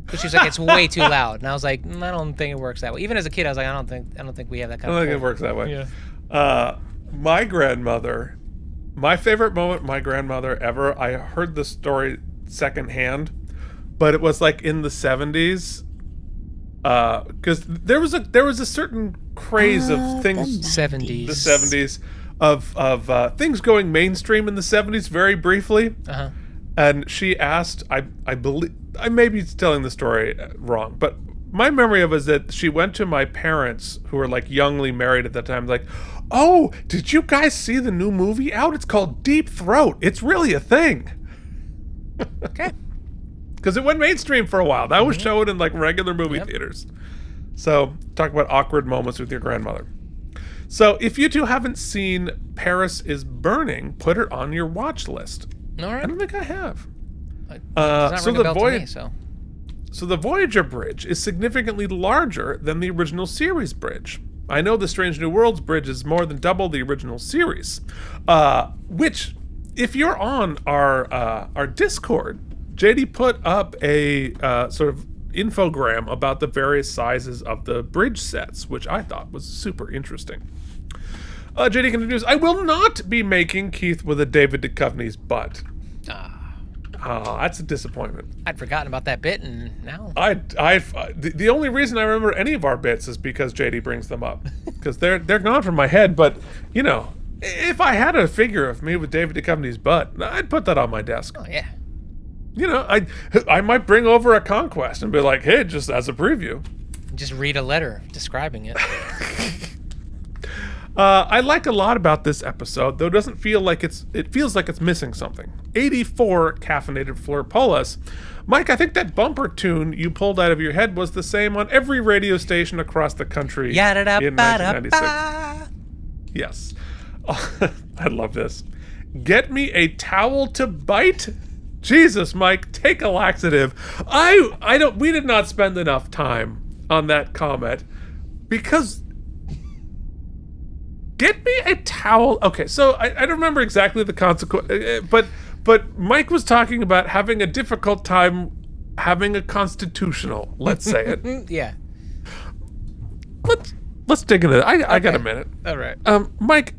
Because she was like, it's way too loud. And I was like, I don't think it works that way. Even as a kid, I was like, I don't think we have that kind of. I don't think it works that way. Yeah. My grandmother, my favorite moment, my grandmother ever. I heard the story secondhand, but it was like in the 70s. Because there was a certain craze of things. The 70s. The 70s of things going mainstream in the 70s very briefly. And she asked, I believe, I may be telling the story wrong, but my memory of it is that she went to my parents, who were like youngly married at that time, like, oh, did you guys see the new movie out? It's called Deep Throat. It's really a thing. Okay. Because it went mainstream for a while. That was shown in like regular movie theaters. So talk about awkward moments with your grandmother. So if you two haven't seen Paris is Burning, put it on your watch list. All right. I don't think I have. So the Voyager bridge is significantly larger than the original series bridge. I know the Strange New Worlds bridge is more than double the original series, which, if you're on our Discord, JD put up a sort of infogram about the various sizes of the bridge sets, which I thought was super interesting. JD continues, I will not be making Keith with a David Duchovny's butt. That's a disappointment. I'd forgotten about that bit, and now the only reason I remember any of our bits is because JD brings them up, because they're gone from my head. But if I had a figure of me with David Duchovny's butt, I'd put that on my desk. Oh yeah. I might bring over a conquest and be like, hey, just as a preview. Just read a letter describing it. I like a lot about this episode, though it doesn't feel like it feels like it's missing something. 84, Caffeinated Fleur Polas. Mike, I think that bumper tune you pulled out of your head was the same on every radio station across the country in 1996. Yes. I love this. Get me a towel to bite? Jesus, Mike, take a laxative. We did not spend enough time on that comment, because get me a towel. Okay, so I don't remember exactly the consequence, but Mike was talking about having a difficult time having a constitutional. Let's say it. Yeah. Let's dig into it. I got a minute. All right. Mike,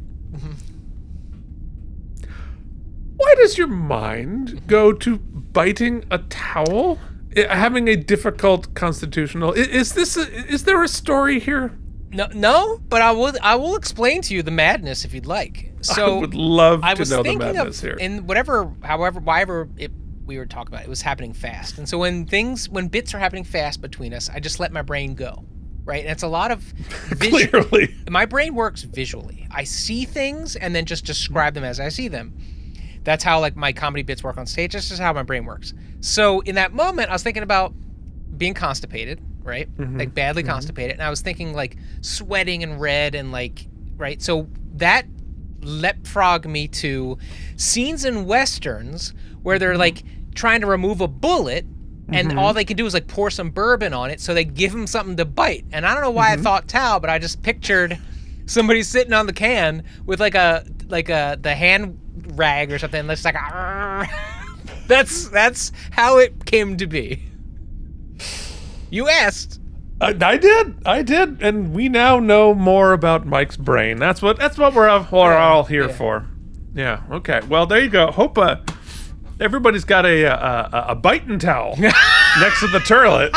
why does your mind go to biting a towel? Having a difficult constitutional. Is there a story here? No, but I will explain to you the madness if you'd like. So I would love to know the madness here. In we were talking about, it was happening fast. And so when bits are happening fast between us, I just let my brain go, right? And it's a lot of Clearly. My brain works visually. I see things and then just describe them as I see them. That's how like my comedy bits work on stage. That's just how my brain works. So in that moment, I was thinking about being constipated, right? Like badly constipated. And I was thinking like sweating and red and like, right? So that leapfrogged me to scenes in Westerns where they're like trying to remove a bullet and all they can do is like pour some bourbon on it. So they give him something to bite. And I don't know why I thought towel, but I just pictured somebody sitting on the can with the hand rag or something. That's like, that's how it came to be. You asked. I did, and we now know more about Mike's brain. That's what we're all here for. Yeah. Okay. Well, there you go. Hope everybody's got a biting towel next to the toilet.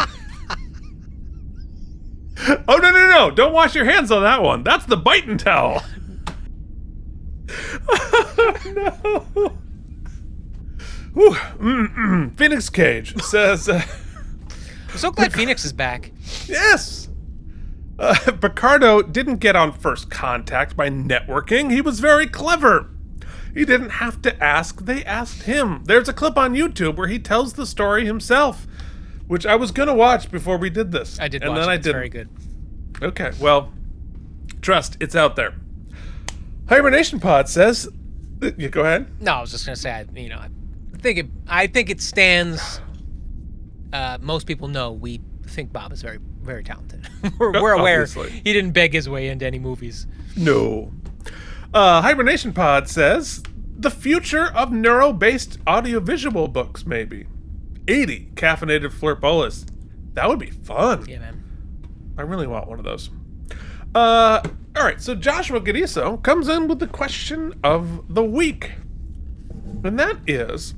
Oh no! Don't wash your hands on that one. That's the biting towel. No. Phoenix Cage says. I'm so glad Phoenix is back. Yes. Picardo didn't get on first contact by networking. He was very clever. He didn't have to ask. They asked him. There's a clip on YouTube where he tells the story himself, which I was going to watch before we did this. I did watch it. It's very good. Okay, well, trust, it's out there. Hibernation Pod says... You go ahead. No, I was just going to say, I think it stands... most people know we think Bob is very, very talented. we're aware he didn't beg his way into any movies. No. Hibernation Pod says, the future of neuro-based audiovisual books, maybe. 80 caffeinated flirtbolas. That would be fun. Yeah, man. I really want one of those. All right, so Joshua Gadiso comes in with the question of the week. And that is,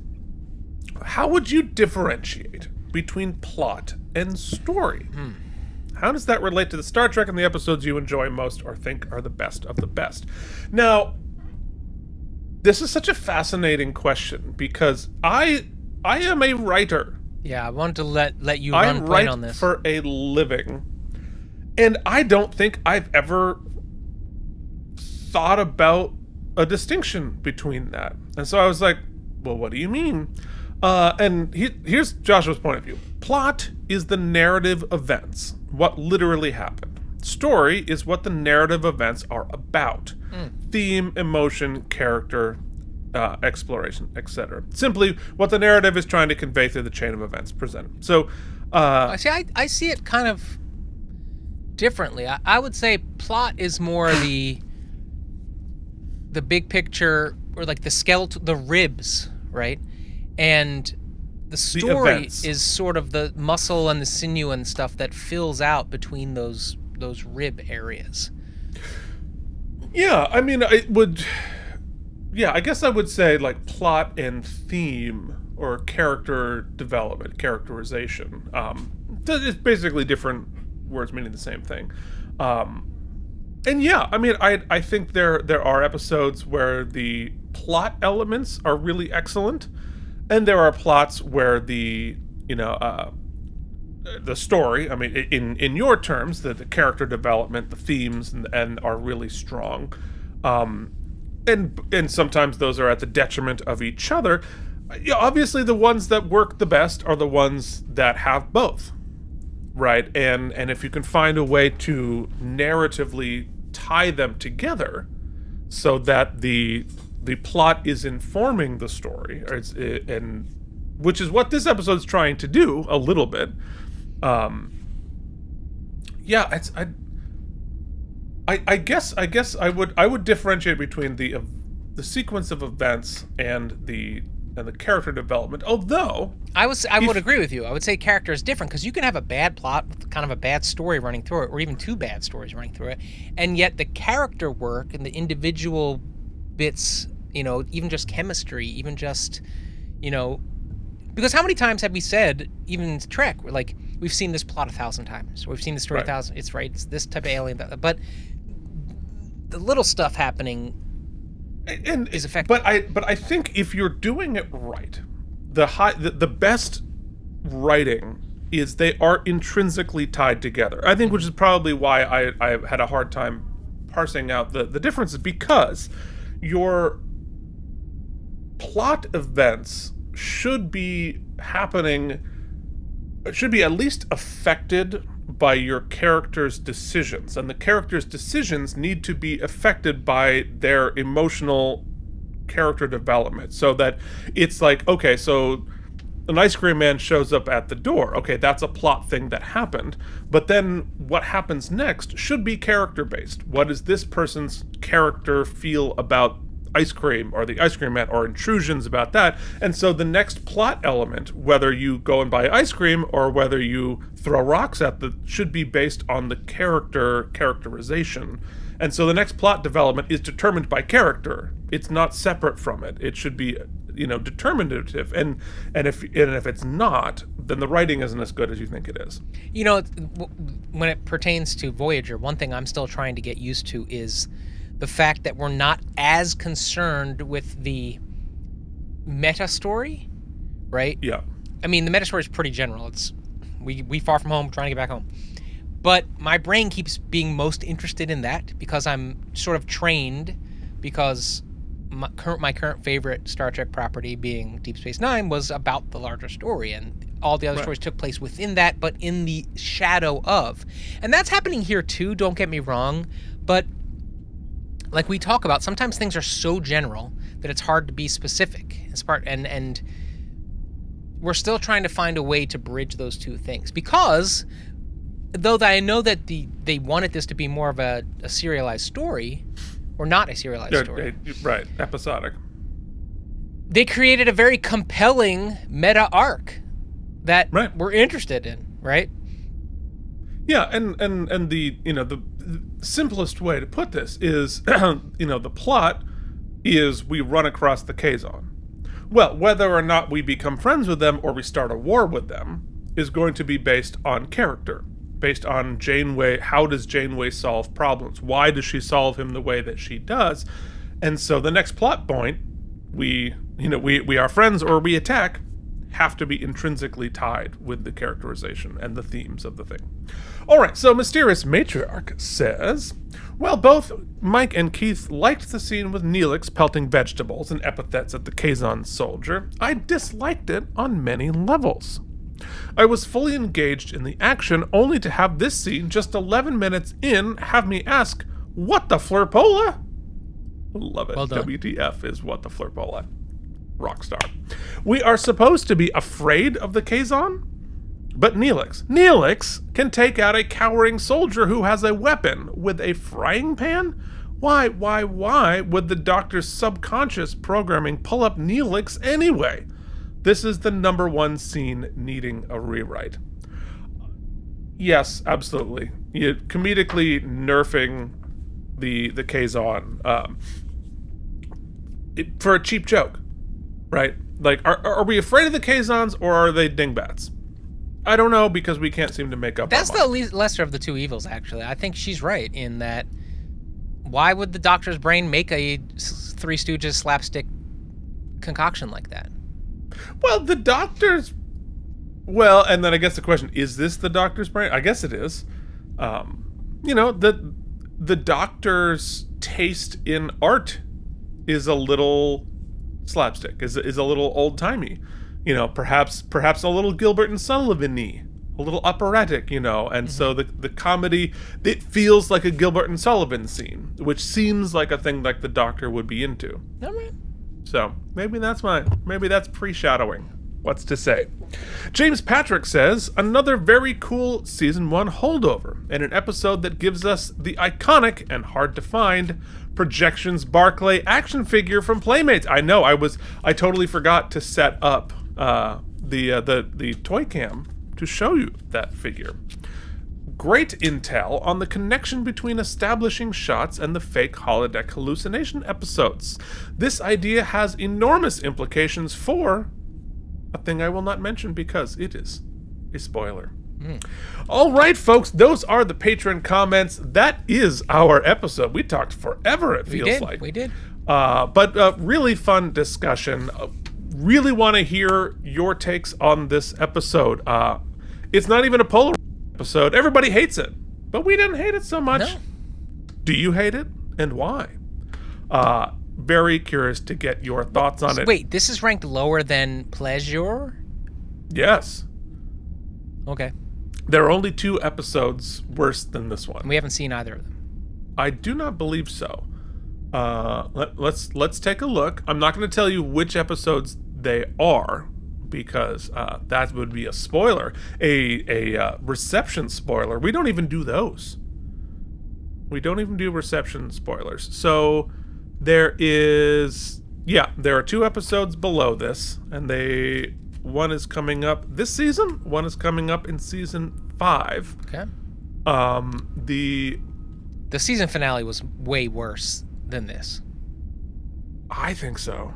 how would you differentiate between plot and story? How does that relate to the Star Trek and the episodes you enjoy most or think are the best of the best? Now, this is such a fascinating question because I am a writer. Yeah, I wanted to let you run point on this. I write for a living, and I don't think I've ever thought about a distinction between that. And so I was like, well, what do you mean? And here's Joshua's point of view. Plot is the narrative events, what literally happened. Story is what the narrative events are about. Theme, emotion, character, exploration, etc. Simply what the narrative is trying to convey through the chain of events presented. So, I see it kind of differently. I would say plot is more the big picture, or like the skeleton, the ribs, right? And the story is sort of the muscle and the sinew and stuff that fills out between those rib areas. Yeah, I mean, I guess I would say like plot and theme or character development, characterization. It's basically different words meaning the same thing. And yeah, I mean, I think there are episodes where the plot elements are really excellent, and there are plots where the story, I mean, in your terms, the character development, the themes, and are really strong. And sometimes those are at the detriment of each other. Yeah, obviously, the ones that work the best are the ones that have both, right? And if you can find a way to narratively tie them together so that the plot is informing the story, and which is what this episode's trying to do a little bit. I I guess I would differentiate between the sequence of events and the character development. Although I would agree with you. I would say character is different because you can have a bad plot with kind of a bad story running through it, or even two bad stories running through it, and yet the character work and the individual bits, even just chemistry, even just, because how many times have we said, even in Trek, we're like, we've seen this plot 1,000 times, or we've seen this story 1,000. It's this type of alien, but the little stuff happening is effective. But I think if you're doing it right, the best writing is they are intrinsically tied together. I think, which is probably why I had a hard time parsing out the differences, because your plot events should be happening, should be at least affected by your character's decisions, and the character's decisions need to be affected by their emotional character development, so that it's like, okay, so an ice cream man shows up at the door. Okay, that's a plot thing that happened, but then what happens next should be character based. What does this person's character feel about ice cream, or the ice cream man, or intrusions about that? And so the next plot element, whether you go and buy ice cream or whether you throw rocks at should be based on the characterization. And so the next plot development is determined by character. It's not separate from it. It should be, determinative. And if it's not, then the writing isn't as good as you think it is. When it pertains to Voyager, one thing I'm still trying to get used to is the fact that we're not as concerned with the meta story, right? Yeah. I mean, the meta story is pretty general. It's we far from home, trying to get back home. But my brain keeps being most interested in that because I'm sort of trained, because my current favorite Star Trek property, being Deep Space Nine, was about the larger story, and all the other stories took place within that, but in the shadow of. And that's happening here too, don't get me wrong, but like we talk about, sometimes things are so general that it's hard to be specific. And we're still trying to find a way to bridge those two things, because though I know that they wanted this to be more of a serialized story, or not a serialized story. Right, episodic. They created a very compelling meta arc that we're interested in, right? Yeah, and the the simplest way to put this is the plot is we run across the Kazon. Well, whether or not we become friends with them or we start a war with them is going to be based on character, based on Janeway. How does Janeway solve problems? Why does she solve him the way that she does? And so the next plot point, we are friends or we attack, have to be intrinsically tied with the characterization and the themes of the thing. All right, so Mysterious Matriarch says, well, both Mike and Keith liked the scene with Neelix pelting vegetables and epithets at the Kazon soldier. I disliked it on many levels. I was fully engaged in the action, only to have this scene just 11 minutes in have me ask, what the flirpola? Love it. Well done. WTF is what the flirpola. Rockstar. We are supposed to be afraid of the Kazon? But Neelix can take out a cowering soldier who has a weapon with a frying pan? Why would the Doctor's subconscious programming pull up Neelix anyway? This is the number one scene needing a rewrite. Yes, absolutely. Comedically nerfing the Kazon for a cheap joke, right? Like, are we afraid of the Kazons, or are they dingbats? I don't know, because we can't seem to make up. That's the lesser of the two evils, actually. I think she's right in that. Why would the Doctor's brain make a Three Stooges slapstick concoction like that? Well, the Doctor's... Well, and then I guess the question, is this the Doctor's brain? I guess it is. The Doctor's taste in art is a little slapstick, is a little old-timey. Perhaps a little Gilbert and Sullivan-y, a little operatic, and so the comedy, it feels like a Gilbert and Sullivan scene, which seems like a thing like the Doctor would be into. All right. So maybe that's pre-shadowing. What's to say? James Patrick says, another very cool Season 1 holdover, and an episode that gives us the iconic and hard-to-find Projections Barclay action figure from Playmates. I know, I totally forgot to set up the toy cam to show you that figure. Great intel on the connection between establishing shots and the fake holodeck hallucination episodes. This idea has enormous implications for a thing I will not mention because it is a spoiler. All right, folks, those are the Patron comments. That is our episode. We talked forever, it feels like. We did. But really fun discussion. Really want to hear your takes on this episode. It's not even a polar episode. Everybody hates it, but we didn't hate it so much. No. Do you hate it, and why? Very curious to get your thoughts on it. Wait, this is ranked lower than Pleasure? Yes. Okay. There are only 2 episodes worse than this one. We haven't seen either of them. I do not believe so. Let's take a look. I'm not going to tell you which episodes they are, because that would be a spoiler, a reception spoiler. We don't even do those. We don't even do reception spoilers. So there are 2 episodes below this, and one is coming up this season, one is coming up in season 5. Okay. The season finale was way worse than this. I think so.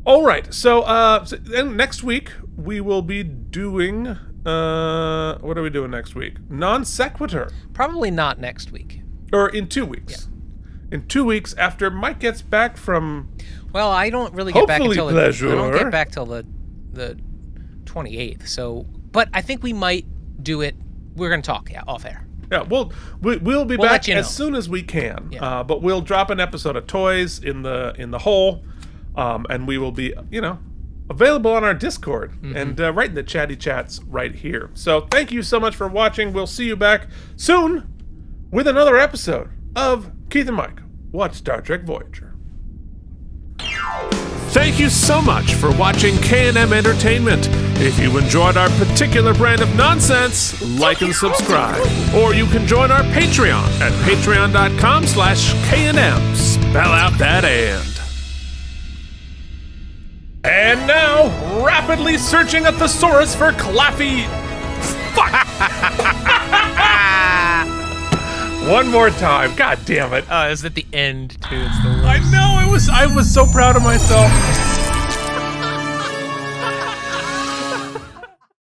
All right, so then next week we will be doing what are we doing next week? Non sequitur. Probably not next week. Or in 2 weeks. Yeah. In 2 weeks after Mike gets back from. Well, I don't really get back until Pleasure. I don't get back till the 28th. So, but I think we might do it. We're gonna talk, off air. Yeah, we'll be back let you know. as soon as we can. Yeah. But we'll drop an episode of Toys in the hole, and we will be available on our Discord and right in the chatty chats right here. So thank you so much for watching. We'll see you back soon with another episode of Keith and Mike Watch Star Trek Voyager. Thank you so much for watching K&M Entertainment. If you enjoyed our particular brand of nonsense, like and subscribe. Or you can join our Patreon at patreon.com/KNM. Spell out that and. And now, rapidly searching a thesaurus for Claffy. Fuck! One more time. God damn it. Is at the end too? It's the worst. I know. I was so proud of myself.